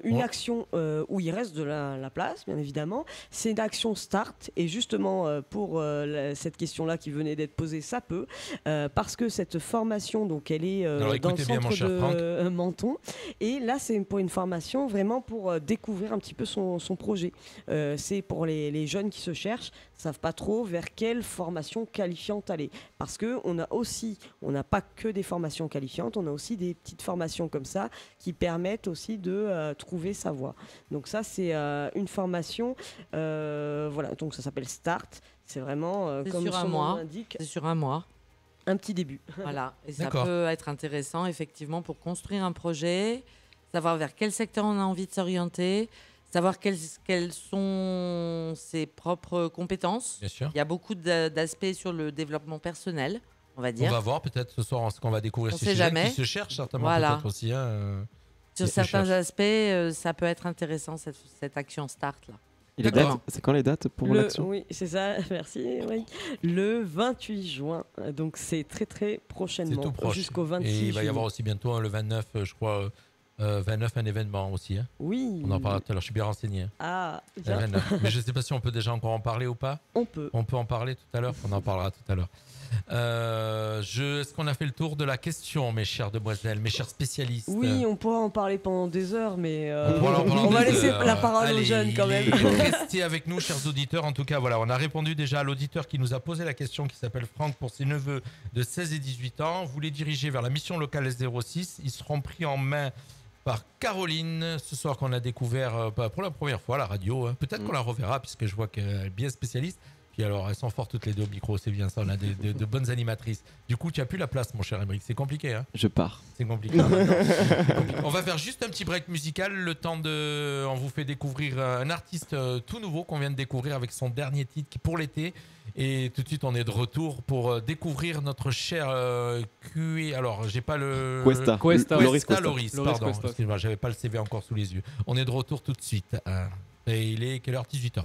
une action où il reste de la place, bien évidemment. C'est une action Start. Et justement, pour cette question-là qui venait d'être posée, ça peut. Parce que cette formation, donc, elle est dans le centre de Menton. Et là, c'est pour une formation vraiment pour découvrir un petit peu son projet. C'est pour les jeunes qui se cherchent, ne savent pas trop vers quelle formation qualifiante aller. Parce qu'on n'a pas que des formations qualifiantes, on a aussi des petites formations comme ça qui permettent aussi de trouver sa voie. Donc ça, c'est une formation, voilà, donc ça s'appelle Start. C'est vraiment, comme son nom l'indique, c'est sur un mois. Un petit début. Voilà, et ça peut être intéressant effectivement pour construire un projet, savoir vers quel secteur on a envie de s'orienter, savoir quelles sont ses propres compétences. Bien sûr. Il y a beaucoup d'aspects sur le développement personnel. on va On dire. va voir peut-être ce soir ce qu'on va découvrir On chez sait Gilles, jamais. qui se cherche certainement Voilà. peut-être aussi. Sur Il certains cherche. aspects, ça peut être intéressant cette action start là. Et les D'accord. dates, c'est quand les dates pour l'action? Oui, c'est ça, merci. Oui. Le 28 juin, donc c'est très très C'est prochainement, tout proche. jusqu'au 26 Et il va y juillet. avoir aussi bientôt le 29, je crois, 29 un événement aussi. Hein. Oui. On en parlera tout à l'heure, je suis bien renseigné. Hein. Ah, Le bien. 29. Mais je ne sais pas si on peut déjà encore en parler ou pas. On peut. On peut en parler tout à l'heure, on en parlera tout à l'heure. Est-ce qu'on a fait le tour de la question, mes chères demoiselles, mes chers spécialistes? Oui, on pourra en parler pendant des heures, mais On pourra en parler on va des laisser heures. la parole aux Allez, jeunes quand même. Restez avec nous, chers auditeurs. En tout cas, voilà, on a répondu déjà à l'auditeur qui nous a posé la question, qui s'appelle Franck, pour ses neveux de 16 et 18 ans. Vous les dirigez vers la mission locale S06. Ils seront pris en main par Caroline, ce soir qu'on a découvert pour la première fois à la radio. Hein. Peut-être qu'on la reverra, puisque je vois qu'elle est bien spécialiste. Puis alors, elles sont fortes toutes les deux au micro, c'est bien ça, on a de bonnes animatrices. Du coup, tu n'as plus la place, mon cher Émeric, c'est compliqué. Hein, Je pars. c'est compliqué. C'est compliqué. On va faire juste un petit break musical, le temps de... On vous fait découvrir un artiste tout nouveau qu'on vient de découvrir avec son dernier titre qui pour l'été. Et tout de suite, on est de retour pour découvrir notre cher QE. Alors, j'ai pas le... Cuesta. Loris Cuesta. Loris, Loris pardon. Cuesta. Excuse-moi, j'avais pas le CV encore sous les yeux. On est de retour tout de suite. Et il est quelle heure? 18h30.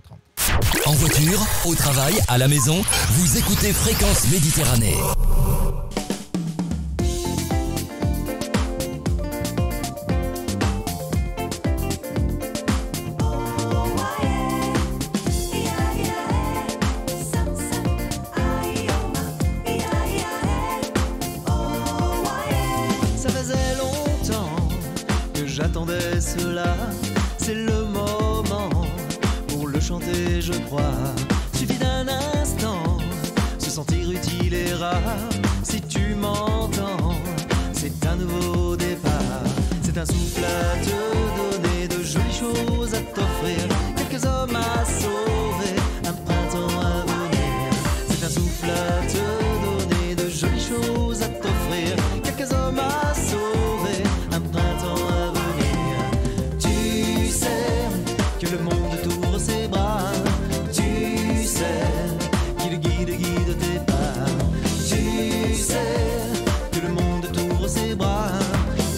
En voiture, au travail, à la maison, vous écoutez Fréquence Méditerranée. Ça faisait longtemps que j'attendais cela. C'est le moment pour le chanter, je crois. Suffit d'un instant, se sentir utile et rare. Si tu m'entends, c'est un nouveau départ. C'est un souffle à te donner, de jolies choses à t'offrir. Quelques hommes à sauver, un printemps à venir. C'est un souffle à te donner, de jolies choses à t'offrir. Quelques hommes à sauver, un printemps à venir. Tu sais que le monde t'ouvre ses bras. Tu sais qu'il guide tes pas. Tu sais que le monde t'ouvre ses bras.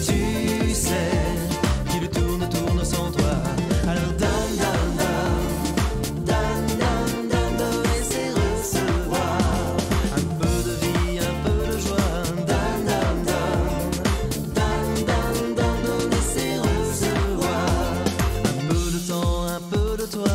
Tu sais qu'il tourne sans toi. Alors donne, donne, donne, donne, donne, donne, donner c'est recevoir. Un peu de vie, un peu de joie. Donne, donne, donne, donne, donne, donne, donner c'est recevoir. Un peu de temps, un peu de toi.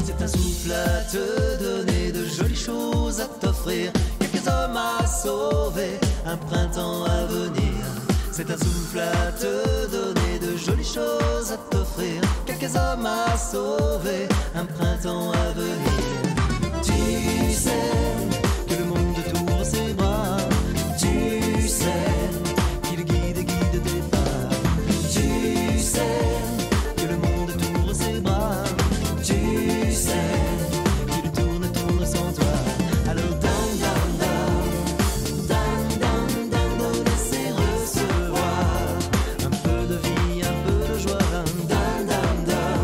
C'est un souffle à te donner, de jolies choses à t'offrir, quelques hommes à sauver, un printemps à venir. C'est un souffle à te donner, de jolies choses à t'offrir, quelques hommes à sauver, un printemps à venir. Tu sais que le monde t'ouvre ses bras. Tu sais qu'il guide tes pas. Tu sais que le monde t'ouvre ses bras. Tu sais qu'il tourne sans toi. Alors donne, donne, donne, donne, donne, donne, donner c'est recevoir. Un peu de vie, un peu de joie. Donne, donne, donne,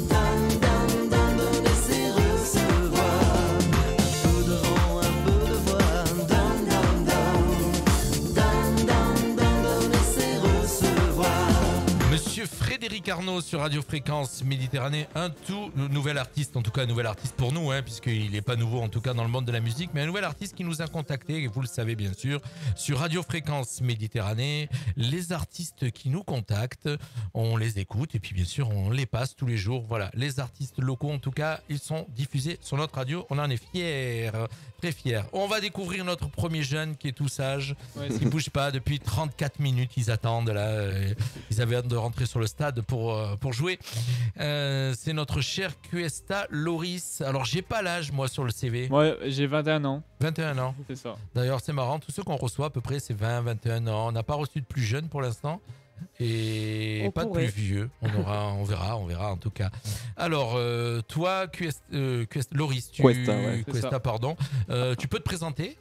donne, donne, donne, donner c'est recevoir. Un peu de vent, un peu de voix. Donne, donne, donne, donne, donne, donne, donner c'est recevoir. Monsieur Frédéric Arnaud sur Radio Fréquence Méditerranée, un tout nouvel artiste, en tout cas un nouvel artiste pour nous, hein, puisqu'il n'est pas nouveau en tout cas dans le monde de la musique, mais un nouvel artiste qui nous a contacté, et vous le savez bien sûr, sur Radio Fréquence Méditerranée. Les artistes qui nous contactent, on les écoute et puis bien sûr on les passe tous les jours. Voilà, les artistes locaux en tout cas, ils sont diffusés sur notre radio, on en est fiers, très fiers. On va découvrir notre premier jeune qui est tout sage, qui ne bouge pas depuis 34 minutes, ils attendent là, ils avaient hâte de rentrer sur le stade pour jouer. C'est notre cher Cuesta Loris. Alors j'ai pas l'âge moi sur le CV. Ouais, j'ai 21 ans, 21 ans. c'est ça. D'ailleurs c'est marrant, tous ceux qu'on reçoit à peu près c'est 20, 21 ans. On n'a pas reçu de plus jeune pour l'instant. et On pas pourrait. de plus vieux. On verra en tout cas. Alors, toi, Loris, Cuesta, ouais. C'est Cuesta, ça. pardon. Tu peux te présenter.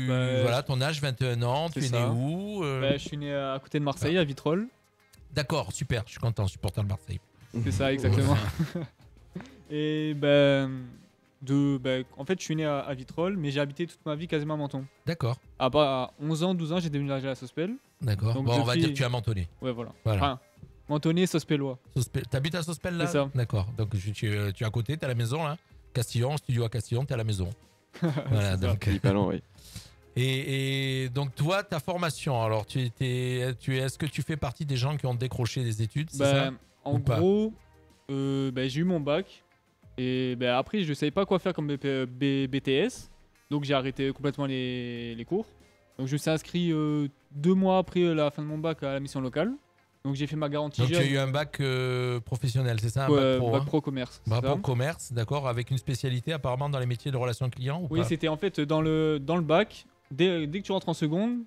Bah, Ton âge, 21 ans. Tu c'est es né ça. où Je suis né à côté de Marseille, à Vitrolles. D'accord, super. Je suis content, supporter de Marseille. C'est ça, exactement. Et en fait, je suis né à Vitrolles, mais j'ai habité toute ma vie quasiment à Menton. D'accord, À 11 ans, 12 ans, j'ai déménagé à Sospel. d'accord. Donc, Bon, on va depuis- dire que tu as mentonné. Ouais, voilà. Voilà. Enfin, Mentonné, Sospellois. T'habites à Sospel là? C'est ça. D'accord. Donc tu es à côté, t'es à la maison là. Castillon, studio à Castillon, t'es à la maison. Voilà. C'est ça. Donc. Il est pas loin, oui. Et donc toi, ta formation. Alors est-ce que tu fais partie des gens qui ont décroché des études, c'est ça? En Ou pas gros, j'ai eu mon bac. Et après, je ne savais pas quoi faire comme BTS. Donc j'ai arrêté complètement les cours. Donc je me suis inscrit 2 mois après la fin de mon bac à la mission locale. Donc j'ai fait ma garantie Donc tu jeune. as eu un bac professionnel, c'est ça, un Ouais, bac pro, bac hein? pro commerce. c'est Bac ça. pro commerce, d'accord, avec une spécialité apparemment dans les métiers de relations clients ou Oui, pas? c'était en fait dans le bac. Dès que tu rentres en seconde,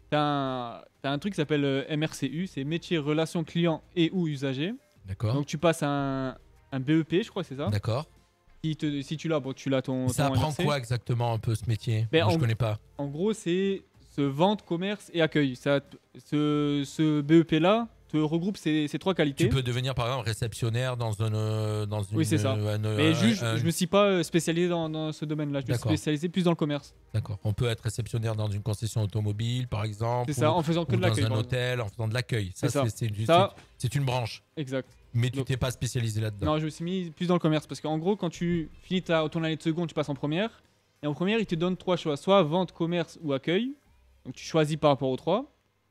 t'as un truc qui s'appelle MRCU, c'est métier relations clients et ou usagers. D'accord, Donc tu passes un BEP, je crois que c'est ça. d'accord. Si tu l'as, bon, tu l'as ton. Ça ton apprend MRC. quoi exactement un peu ce métier? Ben, Moi, je en- connais pas. En gros, c'est ce vente, commerce et accueil. Ce BEP-là te regroupe ces 3 qualités. Tu peux devenir par exemple réceptionnaire dans une. Oui, c'est ça. Mais je me suis pas spécialisé dans ce domaine-là. Je me suis D'accord. spécialisé plus dans le commerce. D'accord. On peut être réceptionnaire dans une concession automobile, par exemple. C'est ça, ou- en faisant que ou de dans l'accueil. un par exemple. hôtel, en faisant de l'accueil. Ça, C'est ça. c'est Ça- c'est une branche. Exact. Mais tu Donc- t'es pas spécialisé là-dedans. Non, je me suis mis plus dans le commerce parce qu'en gros, quand tu finis ton année de seconde, tu passes en première. Et en première, ils te donnent 3 choix, soit vente, commerce ou accueil. Donc tu choisis par rapport aux 3.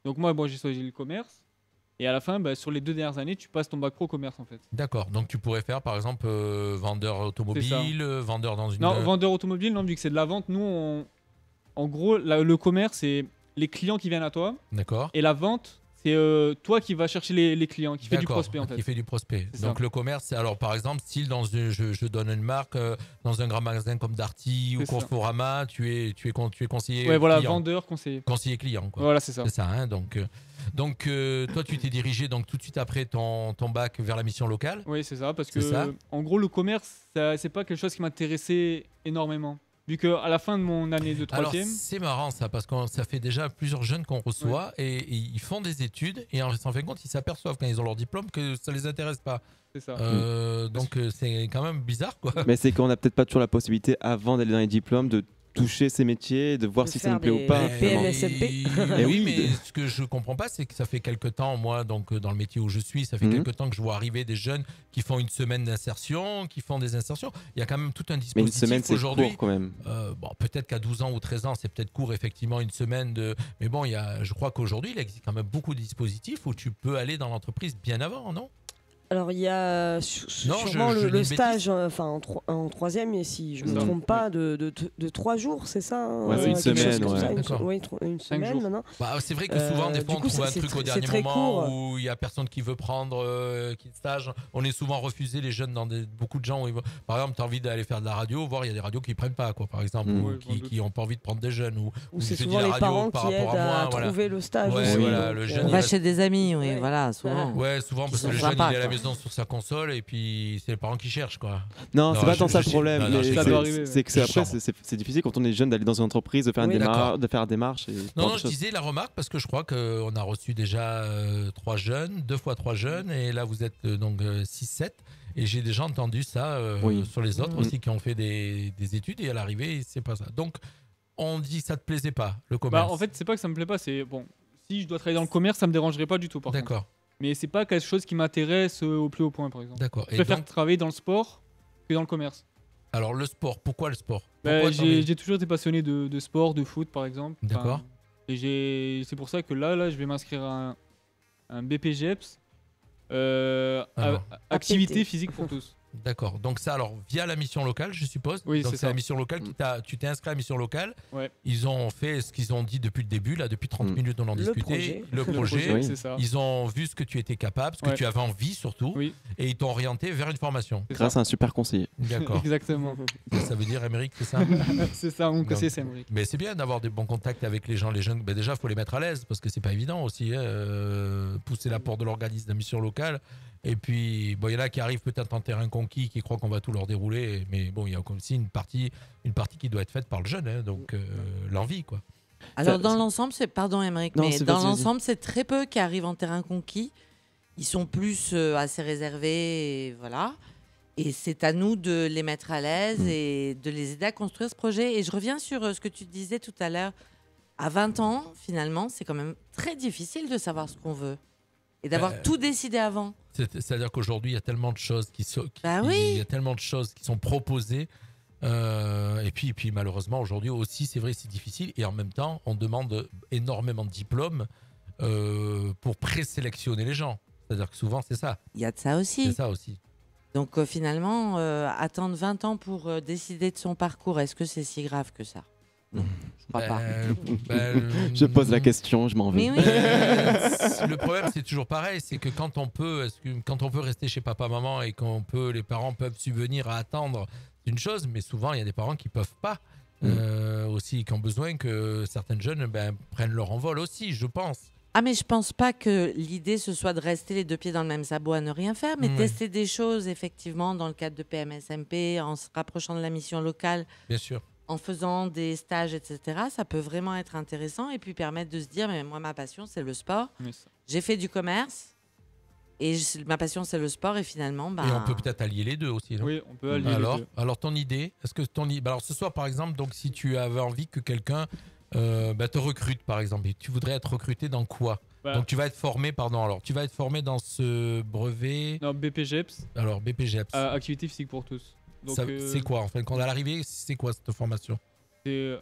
Donc moi, j'ai choisi le commerce. Et à la fin, sur les 2 dernières années, tu passes ton bac pro commerce en fait. D'accord. Donc tu pourrais faire par exemple vendeur automobile, vendeur dans une. Non, vendeur automobile, non, vu que c'est de la vente, nous, en gros, le commerce, c'est les clients qui viennent à toi. D'accord. Et la vente, c'est toi qui vas chercher les clients, qui fait du D'accord, prospect en fait. Qui fait du prospect. C'est Donc ça. le commerce, c'est alors par exemple, style je donne une marque dans un grand magasin comme Darty ou C'est ça. Conforama, tu es conseiller Ouais, voilà, client. vendeur, conseiller. Conseiller client quoi. Voilà, c'est ça. C'est ça, hein, donc toi tu t'es dirigé donc tout de suite après ton bac vers la mission locale. Oui, c'est ça, parce C'est ça. que en gros, le commerce, c'est pas quelque chose qui m'intéressait énormément. Vu qu'à la fin de mon année de Alors troisième, c'est marrant ça parce que ça fait déjà plusieurs jeunes qu'on reçoit et ils font des études et en fin de compte ils s'aperçoivent quand ils ont leur diplôme que ça les intéresse pas. c'est ça. Donc c'est quand même bizarre quoi. Mais c'est qu'on n'a peut-être pas toujours la possibilité, avant d'aller dans les diplômes, de toucher ces métiers, de voir De si ça nous faire plaît des- ou pas. des finalement. PMSMP. Eh Oui, oui, mais ce que je comprends pas, c'est que ça fait quelque temps, moi, donc dans le métier où je suis, ça fait Mhm. quelque temps que je vois arriver des jeunes qui font une semaine d'insertion, qui font des insertions. Il y a quand même tout un Mais une dispositif semaine, c'est aujourd'hui. court quand même. Bon, peut-être qu'à 12 ans ou 13 ans, c'est peut-être court, effectivement, une semaine de. Mais bon, je crois qu'aujourd'hui, il existe quand même beaucoup de dispositifs où tu peux aller dans l'entreprise bien avant, non? Alors il y a Non, sûrement je dis le une stage en troisième, et si je ne me Ça. trompe pas, de 3 jours, c'est ça hein, Ouais, c'est une quelque chose semaine, comme ouais. ça, une D'accord. une 5 semaine jours. maintenant. Bah, c'est vrai que souvent, des Du fois, on coup, trouve un c'est truc au c'est dernier très moment court. où il y a personne qui veut prendre qui stage. On est souvent refusé, les jeunes, dans beaucoup de gens. Par exemple, tu as envie d'aller faire de la radio, voir, il y a des radios qui prennent pas, quoi, par exemple, Mm. ou Ouais, je m'en qui n'ont pas envie de prendre des jeunes. Ou c'est je dis souvent la les radio parents par qui aident rapport à moi, à voilà. trouver le stage Ouais, aussi. voilà, donc, le jeune, On il va reste- chez des amis, oui, Ouais. voilà, souvent. Ouais, souvent parce Ils que le sont jeune, sympas, il est à la quoi. maison sur sa console et puis c'est les parents qui cherchent, quoi. Non, Non, c'est pas je- tant ça je le sais. problème. Non, non, mais je Ça sais. doit arriver. c'est que Je après, sens. c'est difficile quand on est jeune d'aller dans une entreprise, de faire, Oui, d'accord. de faire la démarche. Et Non, voir non, des je choses. disais la remarque parce que je crois qu'on a reçu déjà 3 jeunes, 2 fois 3 jeunes, et là vous êtes donc 6-7. Et j'ai déjà entendu ça Oui. sur les autres Mhm. aussi qui ont fait des études et à l'arrivée, c'est pas ça. Donc on dit ça te plaisait pas, le commerce. En fait, c'est pas que ça me plaît pas, c'est bon. Si je dois travailler dans le commerce, ça me dérangerait pas du tout, par contre. D'accord, Mais c'est pas quelque chose qui m'intéresse au plus haut point, par exemple. d'accord. Je Et préfère donc, travailler dans le sport que dans le commerce. alors le sport, pourquoi le sport? Pourquoi t'en es- J'ai toujours été passionné de sport, de foot, par exemple. D'accord. Et c'est pour ça que là, je vais m'inscrire à un BPGEPS. Alors. Activité APT. physique pour tous. D'accord. Donc ça, alors, via la mission locale, je suppose. Oui, donc c'est c'est ça. la mission locale tu t'es inscrit à la mission locale. Ouais. Ils ont fait ce qu'ils ont dit depuis le début, là, depuis 30 minutes, on en discutait. Le projet. Oui. c'est ça. Ils ont vu ce que tu étais capable, ce que Ouais. tu avais envie surtout, Oui, et ils t'ont orienté vers une formation. c'est Grâce ça. à un super conseiller. D'accord. Exactement. Ça veut dire, Émeric, c'est ça? C'est ça, mon Donc, conseiller, c'est Emmerich. Mais c'est bien d'avoir des bons contacts avec les gens, les jeunes. Ben déjà, il faut les mettre à l'aise parce que c'est pas évident aussi. Pousser la porte de l'organisme de la mission locale. Et puis, bon, il y en a qui arrivent peut-être en terrain conquis, qui croient qu'on va tout leur dérouler. Mais bon, il y a aussi une partie qui doit être faite par le jeune. Donc, l'envie, quoi. Alors, Ça- dans l'ensemble, c'est. Pardon, Émeric, Non, mais c'est dans vas-y, vas-y. l'ensemble, c'est très peu qui arrivent en terrain conquis. Ils sont plus assez réservés, et voilà. Et c'est à nous de les mettre à l'aise et de les aider à construire ce projet. Et je reviens sur ce que tu disais tout à l'heure. À 20 ans, finalement, c'est quand même très difficile de savoir ce qu'on veut et d'avoir tout décidé avant. C'est-à-dire qu'aujourd'hui, il y a tellement de choses Bah oui. il y a tellement de choses qui sont proposées. Et puis malheureusement, aujourd'hui aussi, c'est vrai, c'est difficile. Et en même temps, on demande énormément de diplômes pour présélectionner les gens. C'est-à-dire que souvent, c'est ça. Il y a de ça aussi. C'est ça aussi. Donc finalement, attendre 20 ans pour décider de son parcours, est-ce que c'est si grave que ça? Non, je crois pas. Je pose la question, je m'en vais. Mais oui. Le problème, c'est toujours pareil, c'est que quand on peut rester chez papa, maman et les parents peuvent subvenir à attendre une chose, mais souvent il y a des parents qui peuvent pas aussi, qui ont besoin que certaines jeunes prennent leur envol aussi, je pense. Ah mais je pense pas que l'idée ce soit de rester les deux pieds dans le même sabot à ne rien faire, mais Ouais. tester des choses effectivement dans le cadre de PMSMP, en se rapprochant de la mission locale, Bien sûr. en faisant des stages, etc. Ça peut vraiment être intéressant et puis permettre de se dire, mais moi ma passion c'est le sport. Oui, ça. J'ai fait du commerce et ma passion c'est le sport et finalement, Et on peut peut-être allier les deux aussi, non? Oui, on peut allier les deux. Alors ton idée, est-ce que alors ce soir par exemple, donc si tu avais envie que quelqu'un te recrute par exemple, et tu voudrais être recruté dans quoi? Bah, Donc tu vas être formé, tu vas être formé dans ce brevet. non, BPGEPS, Alors BPGEPS. activité physique pour tous. Donc, C'est quoi en fait? Quand à l'arrivée, c'est quoi cette formation? c'est-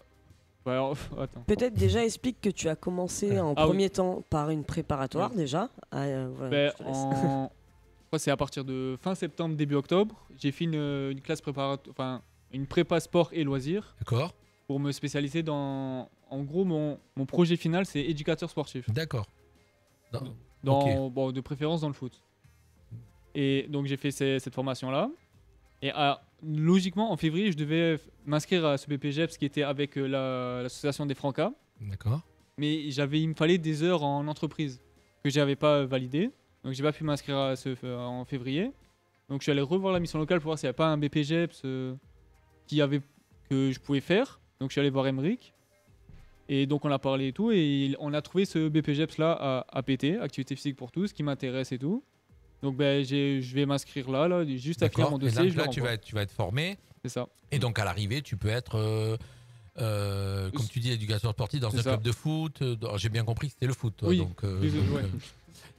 bah, alors, attends. Peut-être déjà explique que tu as commencé en Ah oui. premier temps par une préparatoire déjà. Voilà, Ben, je te laisse. je crois que c'est à partir de fin septembre, début octobre. J'ai fait une classe préparatoire, enfin une prépa sport et loisirs D'accord? pour me spécialiser dans. En gros, mon projet final, c'est éducateur sportif. D'accord. De préférence dans le foot. Et donc j'ai fait cette formation-là. Et logiquement, en février, je devais m'inscrire à ce BPGEPS qui était avec l'association des Francas. D'accord. Mais il me fallait des heures en entreprise que j'avais pas validées. Donc j'ai pas pu m'inscrire en février. Donc je suis allé revoir la mission locale pour voir s'il n'y avait pas un BPGEPS que je pouvais faire. Donc je suis allé voir Emmerich. Et donc on a parlé et tout. Et on a trouvé ce BPGEPS là à PT, activité physique pour tous, qui m'intéresse et tout. Donc je vais m'inscrire là, juste à finir mon Et dossier. donc je le là, tu renvoie. vas être formé. C'est ça. Et donc à l'arrivée, tu peux être, comme tu dis, éducateur sportif dans C'est un ça. club de foot. J'ai bien compris que c'était le foot, toi. Oui.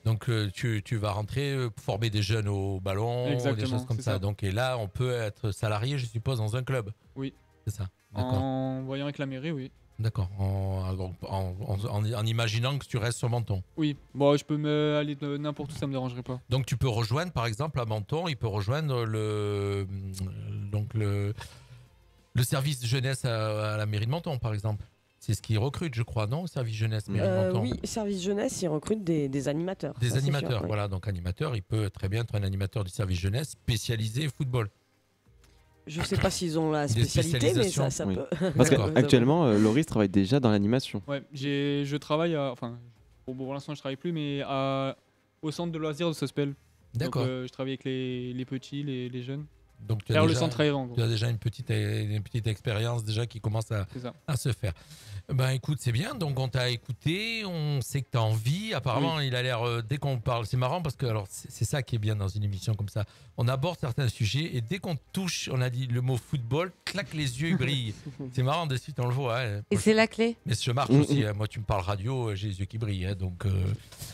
Donc tu vas rentrer, former des jeunes au ballon, des Exactement, choses comme c'est ça. ça. Donc, et là, on peut être salarié, je suppose, dans un club. Oui. C'est ça. D'accord. En voyant avec la mairie, oui. D'accord. En imaginant que tu restes sur Menton. Oui, bon, je peux aller de n'importe où, ça me dérangerait pas. Donc tu peux rejoindre, par exemple, à Menton, il peut rejoindre le service jeunesse à la mairie de Menton, par exemple. C'est ce qu'ils recrutent, je crois, non? Service jeunesse, mairie de Menton. Oui, service jeunesse, ils recrutent des animateurs. Des ça, c'est animateurs, sûr, oui. voilà. Donc animateur, il peut très bien être un animateur du service jeunesse spécialisé football. Je sais pas s'ils ont la Des spécialité, mais ça Oui. peut. Parce D'accord. qu'actuellement, Loris travaille déjà dans l'animation. Ouais, je travaille enfin, pour l'instant je travaille plus, mais au centre de loisirs de Sospel. D'accord. Donc, je travaille avec les petits, les jeunes. Donc tu as Alors le déjà, centre aérant, tu as déjà une petite expérience déjà qui commence c'est ça. à se faire. Ben écoute, c'est bien. Donc on t'a écouté, on sait que tu as envie. Apparemment, il a l'air, dès qu'on parle, c'est marrant parce que alors c'est ça qui est bien dans une émission comme ça. On aborde certains sujets et dès qu'on touche, on a dit le mot football, claque les yeux, ils brillent. C'est marrant de suite, on le voit. Hein. Et c'est la clé. Mais je marche aussi. Hein. Moi, tu me parles radio, j'ai les yeux qui brillent. Hein.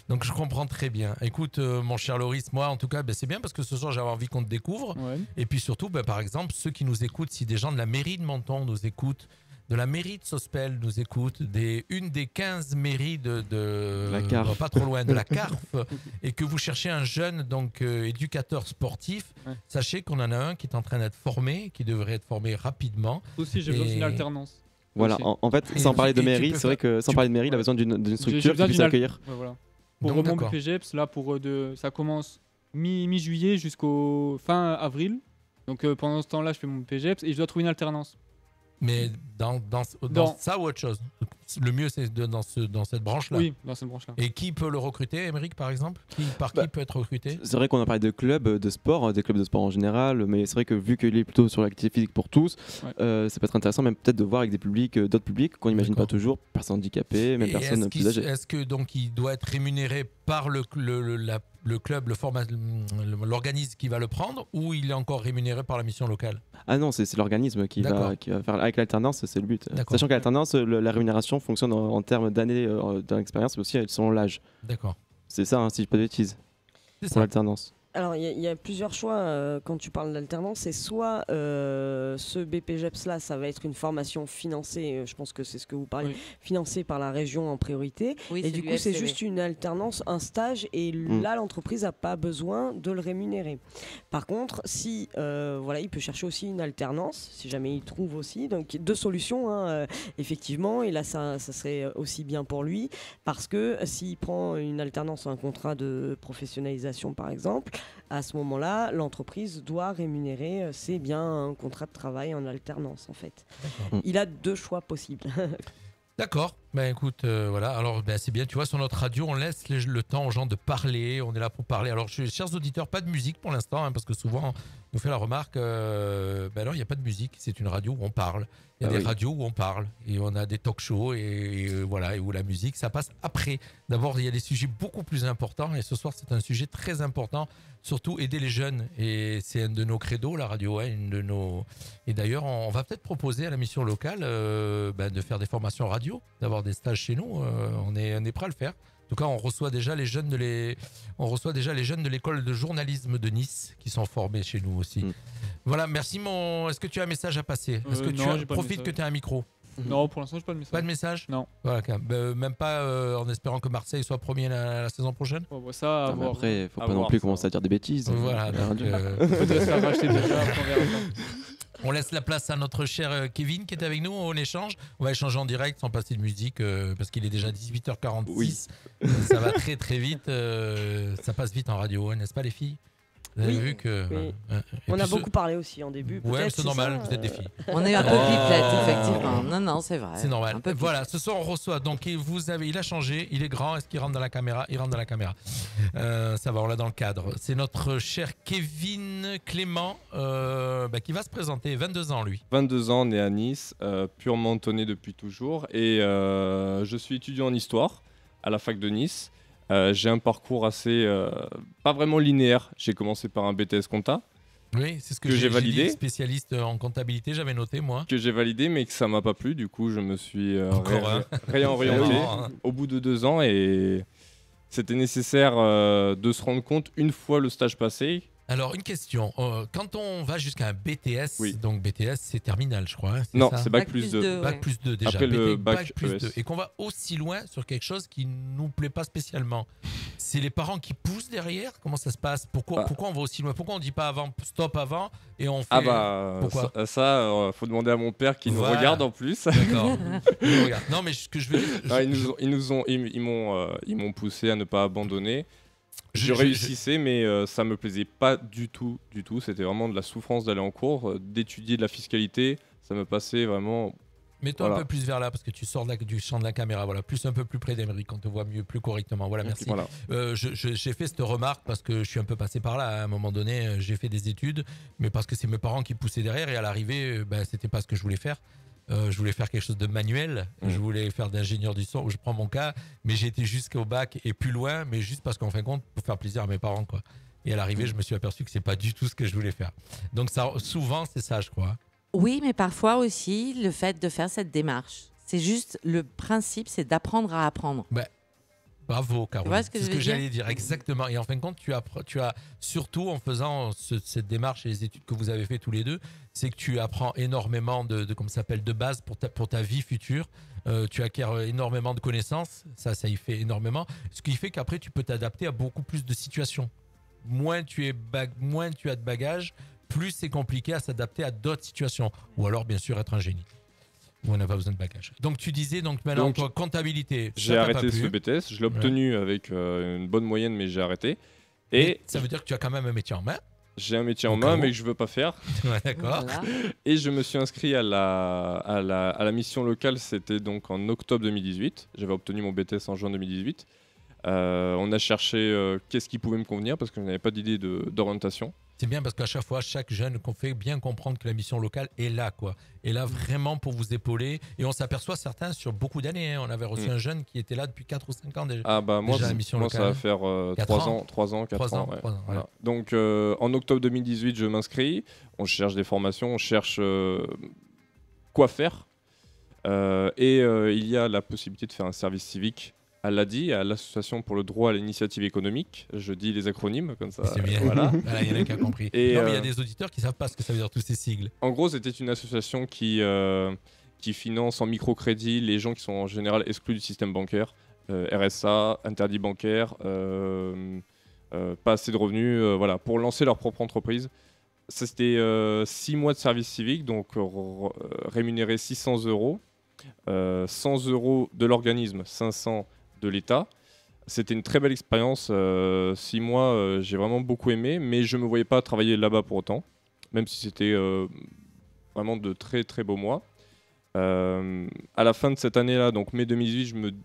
Donc je comprends très bien. Écoute, mon cher Loris, moi en tout cas, c'est bien parce que ce soir j'avais envie qu'on te découvre. Ouais. Et puis surtout, par exemple, ceux qui nous écoutent, si des gens de la mairie de Menton nous écoutent, de la mairie de Sospel nous écoute, une des 15 mairies de La CARF. pas trop loin de la CARF, et que vous cherchez un jeune éducateur sportif, sachez qu'on en a un qui est en train d'être formé, qui devrait être formé rapidement. Aussi, j'ai besoin d'une alternance. Voilà, Aussi. en fait, sans parler de mairie, c'est vrai que sans parler de mairie, il a besoin d'une structure qui puisse accueillir. Ouais, voilà. Pour Donc, mon d'accord. BPGEPS, là, ça commence mi-juillet jusqu'au fin avril. Donc pendant ce temps-là, je fais mon BPGEPS et je dois trouver une alternance. Mais dans ça ou autre chose? Le mieux, c'est dans cette branche-là. Oui, dans cette branche-là. Et qui peut le recruter, Émeric, par exemple? Qui peut être recruté? C'est vrai qu'on a parlé de clubs de sport, des clubs de sport en général, mais c'est vrai que vu qu'il est plutôt sur l'activité physique pour tous, ça peut être intéressant même peut-être de voir avec d'autres publics qu'on n'imagine pas toujours, personnes handicapées, même personnes plus âgées. Est-ce que donc il doit être rémunéré par le club, l'organisme qui va le prendre, ou il est encore rémunéré par la mission locale? Ah non, c'est l'organisme qui va faire avec l'alternance, c'est le but. Sachant que l'alternance, la rémunération fonctionne en termes d'années d'expérience, mais aussi selon l'âge. D'accord. C'est ça, hein, si je dis pas de bêtises. C'est pour ça. l'alternance. Alors, il y a plusieurs choix quand tu parles d'alternance. C'est soit ce BPGEPS-là, ça va être une formation financée, je pense que c'est ce que vous parlez, financée par la région en priorité. Oui, et du coup, c'est juste une alternance, un stage, et là, l'entreprise n'a pas besoin de le rémunérer. Par contre, si il peut chercher aussi une alternance, si jamais il trouve aussi. Donc, deux solutions, effectivement. Et là, ça serait aussi bien pour lui, parce que s'il prend une alternance ou un contrat de professionnalisation, par exemple, à ce moment-là, l'entreprise doit rémunérer, c'est bien un contrat de travail en alternance en fait. Il a deux choix possibles. D'accord, écoute, voilà, alors c'est bien, tu vois, sur notre radio, on laisse le temps aux gens de parler, on est là pour parler. Alors, chers auditeurs, pas de musique pour l'instant, parce que souvent, on nous fait la remarque, non, il n'y a pas de musique, c'est une radio où on parle. Il y a des radios où on parle, et on a des talk-shows, et où la musique, ça passe après. D'abord, il y a des sujets beaucoup plus importants, et ce soir, c'est un sujet très important, surtout aider les jeunes, et c'est un de nos credos, la radio, Et d'ailleurs, on va peut-être proposer à la mission locale de faire des formations radio, d'avoir des stages chez nous, on est prêt à le faire. En tout cas, on reçoit déjà les jeunes de l'école de journalisme de Nice qui sont formés chez nous aussi. Voilà, merci Est-ce que tu as un message à passer? Est-ce que tu profites que tu as un micro? Non, pour l'instant, j'ai pas de message. Pas de message? Non. Voilà, même pas en espérant que Marseille soit premier la saison prochaine? Ça, après, il faut pas non plus commencer à dire des bêtises. Voilà, donc, peut-être se faire racheter déjà, après on verra. On laisse la place à notre cher Kevin qui est avec nous, on échange. On va échanger en direct sans passer de musique parce qu'il est déjà 18h46. Oui. Ça va très très vite. Ça passe vite en radio, n'est-ce pas les filles? Vous avez vu que... Oui. On a beaucoup parlé aussi en début. Ouais, c'est normal, vous êtes des filles. On est un peu pipelette, effectivement. Non, c'est vrai. C'est normal. Voilà, ce soir on reçoit. Donc il a changé, il est grand. Est-ce qu'il rentre dans la caméra? Il rentre dans la caméra. Ça va, on l'a dans le cadre. C'est notre cher Kevin Clément qui va se présenter. 22 ans lui. 22 ans, né à Nice, pur mentonné depuis toujours. Et je suis étudiant en histoire à la fac de Nice. J'ai un parcours assez pas vraiment linéaire. J'ai commencé par un BTS compta. Oui, c'est ce que j'ai validé. Dit, spécialiste en comptabilité, j'avais noté moi. Que j'ai validé, mais que ça m'a pas plu. Du coup, je me suis réorienté au bout de 2 ans et c'était nécessaire de se rendre compte une fois le stage passé. Alors, une question. Quand on va jusqu'à un BTS, donc BTS, c'est terminal, je crois. Non, c'est bac plus 2. Bac plus 2 déjà. Après le bac plus ES. 2. Et qu'on va aussi loin sur quelque chose qui ne nous plaît pas spécialement. C'est les parents qui poussent derrière? Comment ça se passe? Pourquoi on va aussi loin? Pourquoi on ne dit pas stop avant et on fait... Pourquoi ça, faut demander à mon père qui nous regarde en plus. D'accord. Non, mais ce que je veux dire... Ils m'ont poussé à ne pas abandonner. Je réussissais, mais ça me plaisait pas du tout. C'était vraiment de la souffrance d'aller en cours, d'étudier de la fiscalité. Ça me passait vraiment. Mets-toi un peu plus vers là parce que tu sors du champ de la caméra. Voilà, plus un peu plus près d'Émeric, on te voit mieux, plus correctement. Voilà, merci. Voilà. J'ai fait cette remarque parce que je suis un peu passé par là. À un moment donné, j'ai fait des études, mais parce que c'est mes parents qui poussaient derrière et à l'arrivée, c'était pas ce que je voulais faire. Je voulais faire quelque chose de manuel, je voulais faire d'ingénieur du son, je prends mon cas, mais j'ai été jusqu'au bac et plus loin, mais juste parce qu'en fin de compte, pour faire plaisir à mes parents, quoi. Et à l'arrivée, je me suis aperçu que c'est pas du tout ce que je voulais faire. Donc ça, souvent, c'est ça, je crois. Oui, mais parfois aussi, le fait de faire cette démarche. C'est juste, le principe, c'est d'apprendre à apprendre. Bravo, Caroline. Tu vois ce que C'est je ce que veux dire j'allais dire, exactement. Et en fin de compte, tu as surtout en faisant cette démarche et les études que vous avez fait tous les deux, c'est que tu apprends énormément comment ça s'appelle, de base pour ta vie future. Tu acquiers énormément de connaissances, ça y fait énormément. Ce qui fait qu'après, tu peux t'adapter à beaucoup plus de situations. Moins tu as de bagages, plus c'est compliqué à s'adapter à d'autres situations. Ou alors, bien sûr, être un génie. Où on n'a pas besoin de bagages. Donc tu disais, maintenant, toi, comptabilité. J'ai arrêté ce BTS, je l'ai obtenu avec une bonne moyenne, mais j'ai arrêté. Et ça veut dire que tu as quand même un métier en main. J'ai un métier en main, mais que je veux pas faire. Ouais, d'accord. Voilà. Et je me suis inscrit à la mission locale, c'était donc en octobre 2018. J'avais obtenu mon BTS en juin 2018. On a cherché qu'est-ce qui pouvait me convenir parce que je n'avais pas d'idée d'orientation. C'est bien parce qu'à chaque fois, chaque jeune qu'on fait bien comprendre que la mission locale est là, quoi. Est là vraiment pour vous épauler. Et on s'aperçoit certains sur beaucoup d'années. Hein. On avait reçu un jeune qui était là depuis 4 ou 5 ans déjà. Ah bah moi la mission locale. Ça va faire 3 ans, 4 ans. Ouais. Voilà. Donc en octobre 2018, je m'inscris. On cherche des formations, on cherche quoi faire. Il y a la possibilité de faire un service civique à l'ADI, à l'Association pour le droit à l'initiative économique. Je dis les acronymes comme ça. C'est bien. Voilà. Il y en a qui a compris. Et non, mais il y a des auditeurs qui ne savent pas ce que ça veut dire tous ces sigles. En gros, c'était une association qui finance en microcrédit les gens qui sont en général exclus du système bancaire. RSA, interdit bancaire, pas assez de revenus, voilà, pour lancer leur propre entreprise. Ça, c'était 6 mois de service civique, donc rémunéré 600 €. 100 € de l'organisme, 500 de l'État. C'était une très belle expérience. 6 mois, j'ai vraiment beaucoup aimé, mais je ne me voyais pas travailler là-bas pour autant, même si c'était vraiment de très très beaux mois. À la fin de cette année-là, donc mai 2018,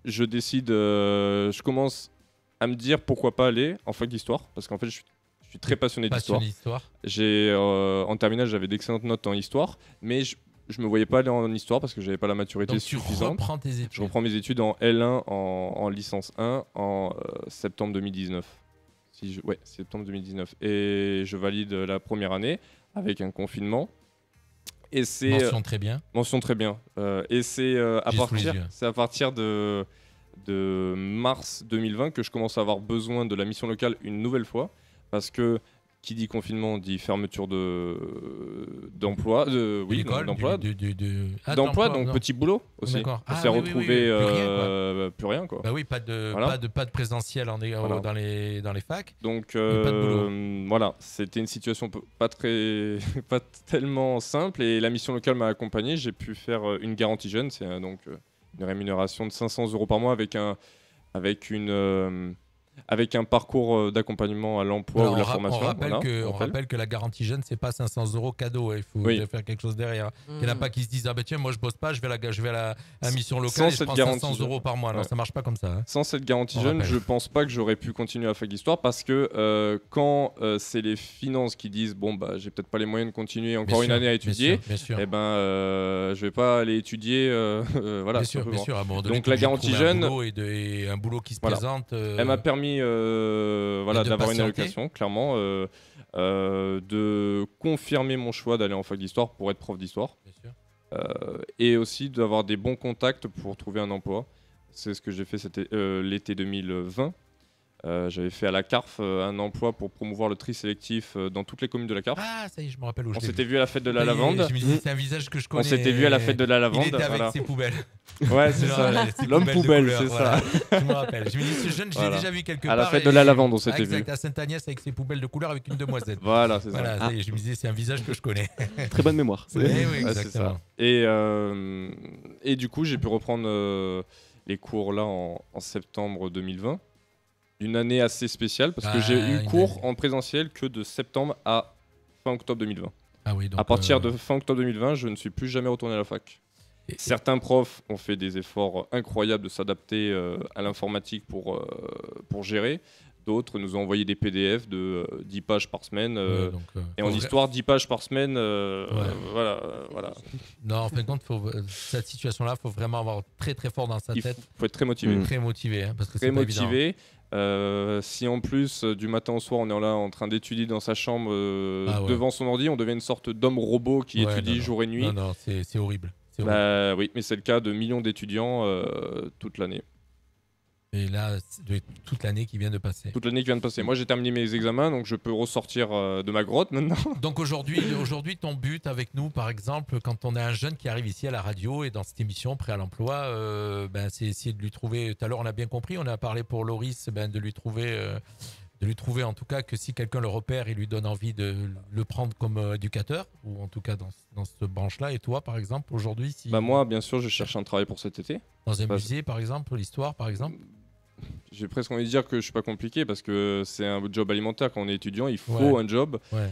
je décide, je commence à me dire pourquoi pas aller en fac d'histoire, parce qu'en fait je suis très passionné d'histoire. En terminale, j'avais d'excellentes notes en histoire, mais je me voyais pas aller en histoire parce que j'avais pas la maturité suffisante. Tu reprends tes études. Je reprends mes études en L1 en licence 1 en septembre 2019. Septembre 2019. Et je valide la première année avec un confinement. Et c'est mention très bien. Mention très bien. Et c'est à partir de mars 2020 que je commence à avoir besoin de la mission locale une nouvelle fois parce que qui dit confinement dit fermeture d'emploi, d'emploi, donc petit boulot aussi. On s'est retrouvé plus rien quoi. Bah oui, pas de présentiel dans les facs. Donc pas de boulot. voilà, c'était une situation pas tellement simple et la mission locale m'a accompagné. J'ai pu faire une garantie jeune, c'est donc une rémunération de 500 € par mois avec un parcours d'accompagnement à l'emploi ou de la formation. On rappelle que la garantie jeune, c'est pas 500 € cadeau. Il faut faire quelque chose derrière. Il n'y en a pas qui se disent tiens, moi je bosse pas, je vais à la mission locale et je prends 500 € par mois. Non, ça marche pas comme ça. Hein. Sans cette garantie jeune, je pense pas que j'aurais pu continuer à fac d'histoire parce que quand c'est les finances qui disent j'ai peut-être pas les moyens de continuer encore une année à étudier, et je vais pas aller étudier. Voilà. Bien sûr. Donc la garantie jeune et un boulot qui se présente. Elle m'a permis d'avoir une allocation, clairement, de confirmer mon choix d'aller en fac d'histoire pour être prof d'histoire. Et aussi d'avoir des bons contacts pour trouver un emploi. C'est ce que j'ai fait l'été 2020. J'avais fait à la CARF un emploi pour promouvoir le tri sélectif dans toutes les communes de la CARF. Ah, ça y est, je me rappelle où on s'était vu à la fête de la lavande. Je me disais, c'est un visage que je connais. On s'était vu à la fête de la lavande. Il était avec ses poubelles. Ouais, c'est ça. L'homme poubelle, c'est ça. Je me rappelle. Je me dis, ce jeune, je l'ai déjà vu quelque part. À la fête de la lavande, on s'était vu. Exact, à Sainte-Agnès avec ses poubelles de couleur avec une demoiselle. Voilà, c'est ça. Voilà, je me disais, c'est un visage que je connais. Très bonne mémoire. Oui, exactement. Et du coup, j'ai pu reprendre les cours là en septembre 2020. Une année assez spéciale parce que j'ai eu cours en présentiel que de septembre à fin octobre 2020. Ah oui, donc à partir de fin octobre 2020, je ne suis plus jamais retourné à la fac. Certains profs ont fait des efforts incroyables de s'adapter à l'informatique pour gérer. D'autres nous ont envoyé des PDF de 10 pages par semaine. Et en histoire, 10 pages par semaine. Voilà. Non, en fin de compte, cette situation-là, il faut vraiment avoir très très fort dans sa tête. Il faut être très motivé. Très motivé, parce que très c'est pas motivé. Évident. Si en plus, du matin au soir, on est là en train d'étudier dans sa chambre devant son ordi, on devient une sorte d'homme robot qui étudie jour et nuit. Non, c'est horrible. Oui, mais c'est le cas de millions d'étudiants toute l'année. Et là, c'est toute l'année qui vient de passer. Toute l'année qui vient de passer. Moi, j'ai terminé mes examens, donc je peux ressortir de ma grotte maintenant. Donc aujourd'hui, ton but avec nous, par exemple, quand on a un jeune qui arrive ici à la radio et dans cette émission Prêt à l'emploi, c'est essayer de lui trouver. Tout à l'heure, on a bien compris, on a parlé pour Loris, de lui trouver en tout cas que si quelqu'un le repère, il lui donne envie de le prendre comme éducateur, ou en tout cas dans cette branche-là. Et toi, par exemple, aujourd'hui, si moi, bien sûr, je cherche un travail pour cet été. Dans un musée, par exemple, l'histoire, par exemple. J'ai presque envie de dire que je suis pas compliqué parce que c'est un job alimentaire. Quand on est étudiant, il faut un job. Ouais.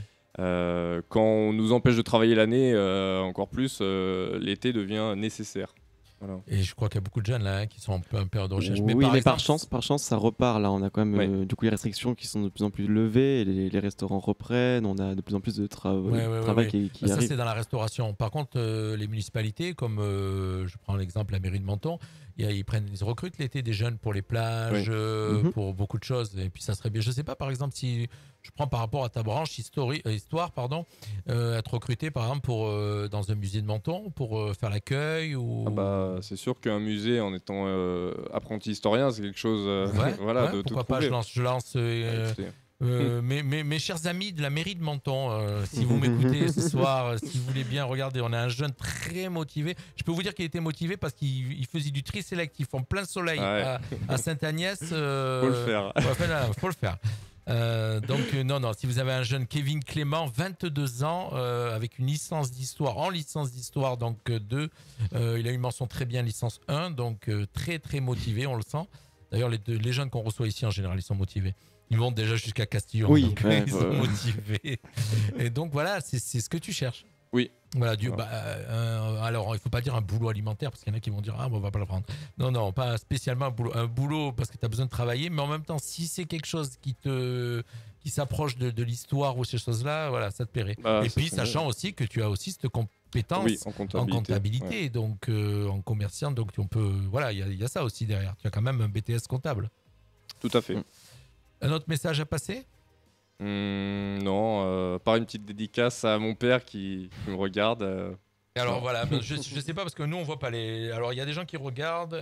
Quand on nous empêche de travailler l'année, encore plus, l'été devient nécessaire. Voilà. Et je crois qu'il y a beaucoup de jeunes là qui sont un peu en période de recherche. Oui, mais par chance, ça repart. Là, on a quand même du coup les restrictions qui sont de plus en plus levées. Et les restaurants reprennent. On a de plus en plus de travail qui ça, arrive. C'est dans la restauration. Par contre, les municipalités, comme je prends l'exemple la mairie de Menton, ils recrutent l'été des jeunes pour les plages, pour beaucoup de choses. Et puis ça serait bien. Je sais pas, par exemple, si je prends par rapport à ta branche histoire, être recruté par exemple dans un musée de Menton pour faire l'accueil ou. C'est sûr qu'un musée, en étant apprenti historien, c'est quelque chose. De pourquoi tout pas. trouver. Je lance. Mes chers amis de la mairie de Menton, si vous m'écoutez ce soir, si vous voulez bien regarder, on a un jeune très motivé. Je peux vous dire qu'il était motivé parce qu'il faisait du tri sélectif en plein soleil à Sainte-Agnès. Faut le faire. Faut le faire. Donc, si vous avez un jeune Kevin Clément, 22 ans, avec une licence d'histoire, en licence d'histoire, donc 2, il a une mention très bien, licence 1, donc très très motivé, on le sent. D'ailleurs, les jeunes qu'on reçoit ici, en général, ils sont motivés. Ils vont déjà jusqu'à Castillon, ils sont motivés. Et donc voilà, c'est ce que tu cherches. Oui. Voilà, alors il faut pas dire un boulot alimentaire parce qu'il y en a qui vont dire on va pas le prendre. Non, pas spécialement un boulot parce que tu as besoin de travailler, mais en même temps si c'est quelque chose qui s'approche de l'histoire ou ces choses-là, voilà, ça te plairait. Et puis sachant aussi que tu as aussi cette compétence en comptabilité, donc en commerciant, donc on peut, voilà, il y a ça aussi derrière. Tu as quand même un BTS comptable. Tout à fait. Un autre message à passer? Non, par une petite dédicace à mon père qui me regarde. Alors voilà, je sais pas parce que nous on voit pas les. Alors il y a des gens qui regardent,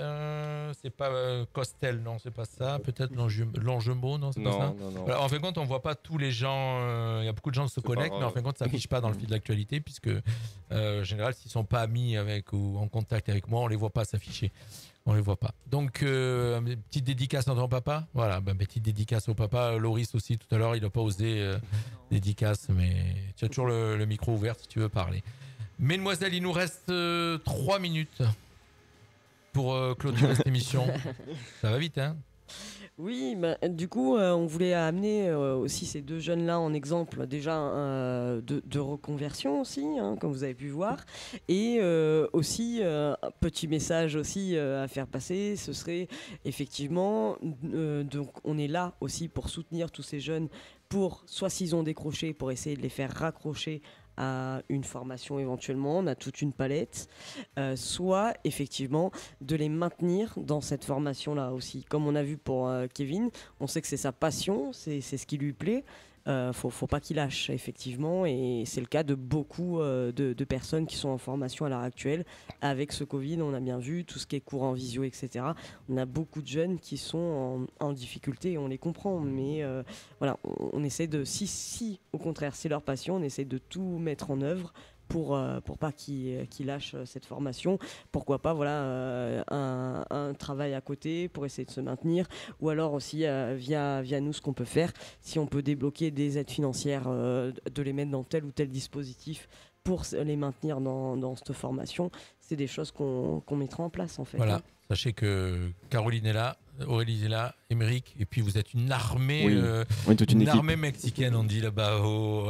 c'est pas Costel, non, c'est pas ça. Peut-être Longjumeau, non, c'est pas ça. Non. Voilà, en fin de compte, on voit pas tous les gens. Il y a beaucoup de gens qui se connectent, mais en fin de compte, ça s'affiche pas dans le fil de l'actualité puisque en général, s'ils sont pas amis avec ou en contact avec moi, on les voit pas s'afficher. On les voit pas. Donc, petite dédicace à ton papa. Voilà, petite dédicace au papa. Loris aussi, tout à l'heure, il n'a pas osé dédicace, mais tu as toujours le micro ouvert si tu veux parler. Mesdemoiselles, il nous reste 3 minutes pour clôturer cette émission. Ça va vite, hein? Oui, du coup, on voulait amener aussi ces deux jeunes-là en exemple déjà de reconversion aussi, comme vous avez pu voir. Et aussi, un petit message aussi à faire passer, ce serait effectivement, donc on est là aussi pour soutenir tous ces jeunes, pour soit s'ils ont décroché, pour essayer de les faire raccrocher à une formation éventuellement, on a toute une palette, soit effectivement de les maintenir dans cette formation-là aussi. Comme on a vu pour Kevin, on sait que c'est sa passion, c'est ce qui lui plaît. Faut pas qu'il lâche effectivement, et c'est le cas de beaucoup de personnes qui sont en formation à l'heure actuelle. Avec ce Covid, on a bien vu tout ce qui est cours en visio, etc. On a beaucoup de jeunes qui sont en difficulté, et on les comprend, mais voilà, on essaie de, si au contraire c'est leur passion, on essaie de tout mettre en œuvre pour pas qu'ils lâchent cette formation. Pourquoi pas, voilà, un travail à côté pour essayer de se maintenir, ou alors aussi via nous, ce qu'on peut faire, si on peut débloquer des aides financières, de les mettre dans tel ou tel dispositif pour les maintenir dans cette formation, c'est des choses qu'on mettra en place en fait. Voilà, sachez que Caroline est là, Aurélie est là, Émeric, et puis vous êtes une armée, une armée mexicaine, on dit là-bas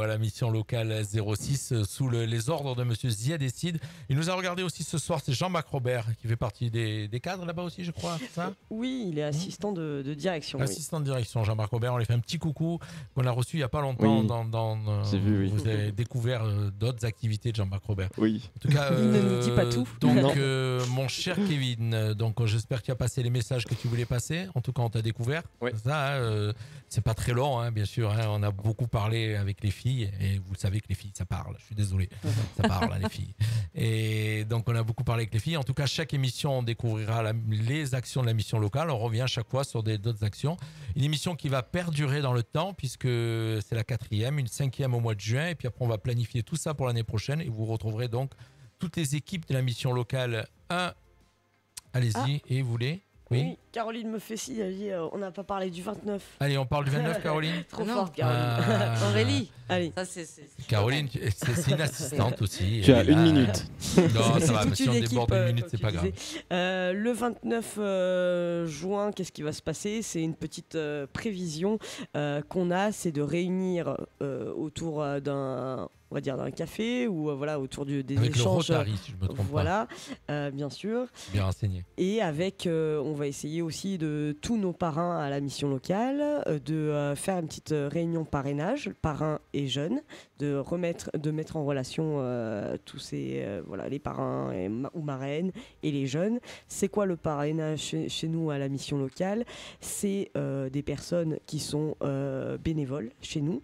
à la mission locale 06, sous les ordres de monsieur Ziad Essid. Il nous a regardé aussi ce soir, c'est Jean-Marc Robert, qui fait partie des cadres là-bas aussi, je crois, c'est ça? Oui, il est assistant de direction. Assistant de direction, Jean-Marc Robert, on lui fait un petit coucou, qu'on a reçu il n'y a pas longtemps. J'ai vu, vous avez découvert d'autres activités de Jean-Marc Robert. Oui. En tout cas, il ne nous dit pas tout. Donc, Non. mon cher Kevin, donc j'espère que tu as passé les messages que tu voulais passer. En tout cas, on t'a découvert. Oui. Ça, c'est pas très long, hein, bien sûr. Hein. On a beaucoup parlé avec les filles, et vous savez que les filles, ça parle. Je suis désolé, ça parle, hein, les filles. Et donc, on a beaucoup parlé avec les filles. En tout cas, chaque émission, on découvrira les actions de la mission locale. On revient chaque fois sur d'autres actions. Une émission qui va perdurer dans le temps, puisque c'est la 4e, une 5e au mois de juin. Et puis après, on va planifier tout ça pour l'année prochaine. Et vous retrouverez donc toutes les équipes de la mission locale 1. Allez-y, et vous voulez? Oui. Caroline me fait signe, elle dit on n'a pas parlé du 29. Allez, on parle du 29, Caroline. Trop Non. fort, Caroline. Aurélie, Allez. ça c'est Caroline, c'est une assistante aussi. Tu as Elle est une là. minute. Non, ça va, toute mais si une on équipe, déborde une minute, comme c'est tu pas grave. disais. Le 29 juin, qu'est-ce qui va se passer? C'est une petite prévision qu'on a, c'est de réunir autour d'un, on va dire, d'un café ou voilà, autour des Avec le échanges. Rotary, si je me trompe pas. Voilà, bien sûr. Bien renseigné. Et avec, on va essayer aussi de tous nos parrains à la mission locale, de faire une petite réunion parrainage, parrains et jeunes, de mettre en relation tous ces, voilà, les parrains ou marraines et les jeunes. C'est quoi le parrainage chez nous à la mission locale? C'est des personnes qui sont bénévoles chez nous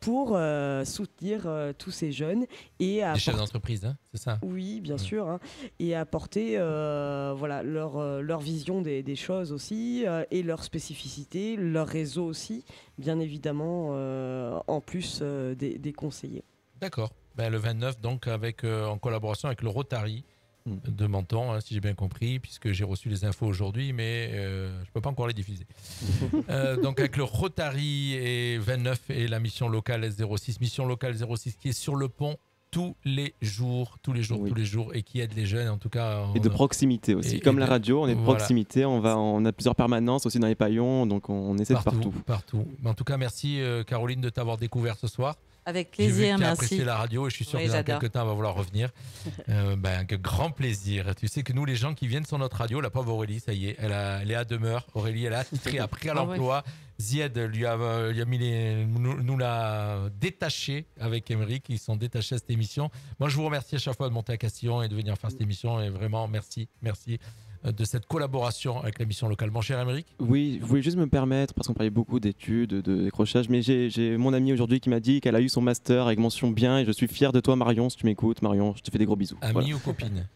pour soutenir tous ces jeunes et Les chefs d'entreprise, hein, c'est ça? oui, bien sûr, hein, et apporter voilà, leur vision des choses aussi et leur spécificité, leur réseau aussi, bien évidemment, en plus des conseillers. D'accord. Ben, le 29, donc, en collaboration avec le Rotary de Menton, hein, si j'ai bien compris, puisque j'ai reçu les infos aujourd'hui, mais je ne peux pas encore les diffuser. Donc, avec le Rotary et 29 et la mission locale 06, mission locale 06 qui est sur le pont tous les jours, et qui aide les jeunes, en tout cas. Et de proximité aussi. Comme la radio, on est de voilà. proximité, on a plusieurs permanences aussi dans les paillons, donc on essaie de partout. Mais en tout cas, merci Caroline de t'avoir découvert ce soir. Avec J'ai vu plaisir, que tu as merci. apprécié la radio et je suis sûr Oui, que dans j'adore. quelques temps, elle va vouloir revenir. Avec grand plaisir. Tu sais que nous, les gens qui viennent sur notre radio, la pauvre Aurélie, ça y est, elle est à demeure. Aurélie, elle a attitré, après à l'emploi. Zied lui a mis nous l'a détaché avec Émeric. Ils sont détachés à cette émission. Moi, je vous remercie à chaque fois de monter à Castillon et de venir faire cette émission. Et vraiment, merci de cette collaboration avec la mission locale. Mon cher Émeric. Oui, je voulais juste me permettre, parce qu'on parlait beaucoup d'études, de décrochage, mais j'ai mon amie aujourd'hui qui m'a dit qu'elle a eu son master avec mention bien, et je suis fier de toi, Marion, si tu m'écoutes. Marion, je te fais des gros bisous. Amie Voilà. ou copine?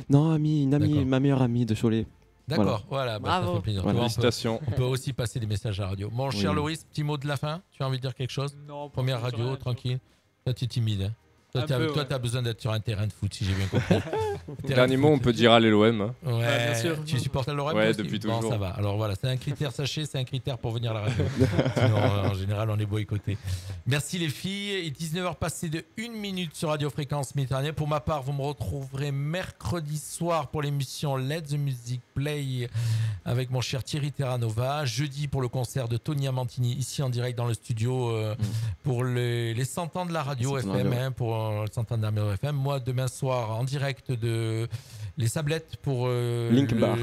Non, amie, ma meilleure amie de Cholet. D'accord, voilà, ça fait plaisir. Voilà. Félicitations. On peut aussi passer des messages à la radio. Mon cher Loris, petit mot de la fin. Tu as envie de dire quelque chose? Non, Première radio, rien, tranquille. Toi, tu es timide. Hein. Toi, Un tu as besoin d'être sur un terrain de foot, si j'ai bien compris. Dernier mot, on peut dire allez l'OM. Hein. Ouais, bien sûr. Tu supportes l'OM? Ouais, aussi? depuis Bon, toujours. ça va. Alors voilà, c'est un critère, sachez, c'est un critère pour venir à la radio. Sinon, en général, on est boycotté. Merci les filles. Et 19h passées de 1 minute sur Radio Fréquence Méditerranée. Pour ma part, vous me retrouverez mercredi soir pour l'émission Let the Music Play avec mon cher Thierry Terranova. Jeudi pour le concert de Tony Amantini ici en direct dans le studio pour les 100 ans de la radio FM, hein, pour le 100 ans de la radio FM. Moi, demain soir, en direct de Les Sablettes pour... Link Bar.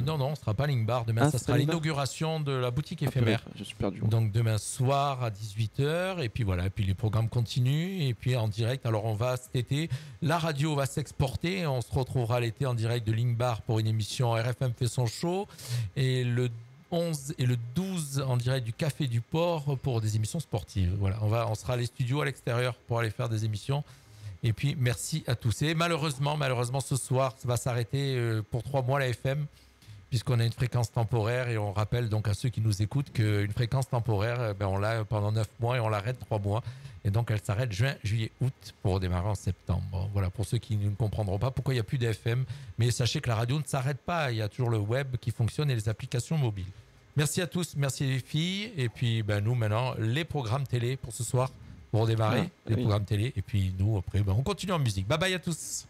non, on ne sera pas Link Bar. Demain, ça c'est sera pas Link Bar. l'inauguration de la boutique éphémère. Je suis perdu. Donc demain soir à 18h. Et puis voilà, et puis les programmes continuent. Et puis en direct, alors on va cet été, la radio va s'exporter. On se retrouvera l'été en direct de Link Bar pour une émission RFM fait son show. Et le 11 et le 12 en direct du Café du Port pour des émissions sportives. Voilà, on sera à les studios à l'extérieur pour aller faire des émissions. Et puis merci à tous. Et malheureusement ce soir, ça va s'arrêter pour 3 mois la FM, puisqu'on a une fréquence temporaire. Et on rappelle donc à ceux qui nous écoutent qu'une fréquence temporaire, on l'a pendant 9 mois et on l'arrête 3 mois. Et donc elle s'arrête juin, juillet, août pour démarrer en septembre. Voilà, pour ceux qui ne comprendront pas pourquoi il n'y a plus d'FM. Mais sachez que la radio ne s'arrête pas. Il y a toujours le web qui fonctionne et les applications mobiles. Merci à tous, merci les filles. Et puis nous maintenant, les programmes télé pour ce soir, pour démarrer les programmes télé. Et puis nous après, on continue en musique. Bye bye à tous.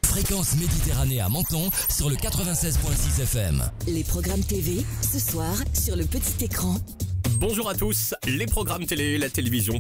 Fréquence Méditerranée à Menton sur le 96.6 FM. Les programmes TV, ce soir, sur le petit écran. Bonjour à tous, les programmes télé, la télévision.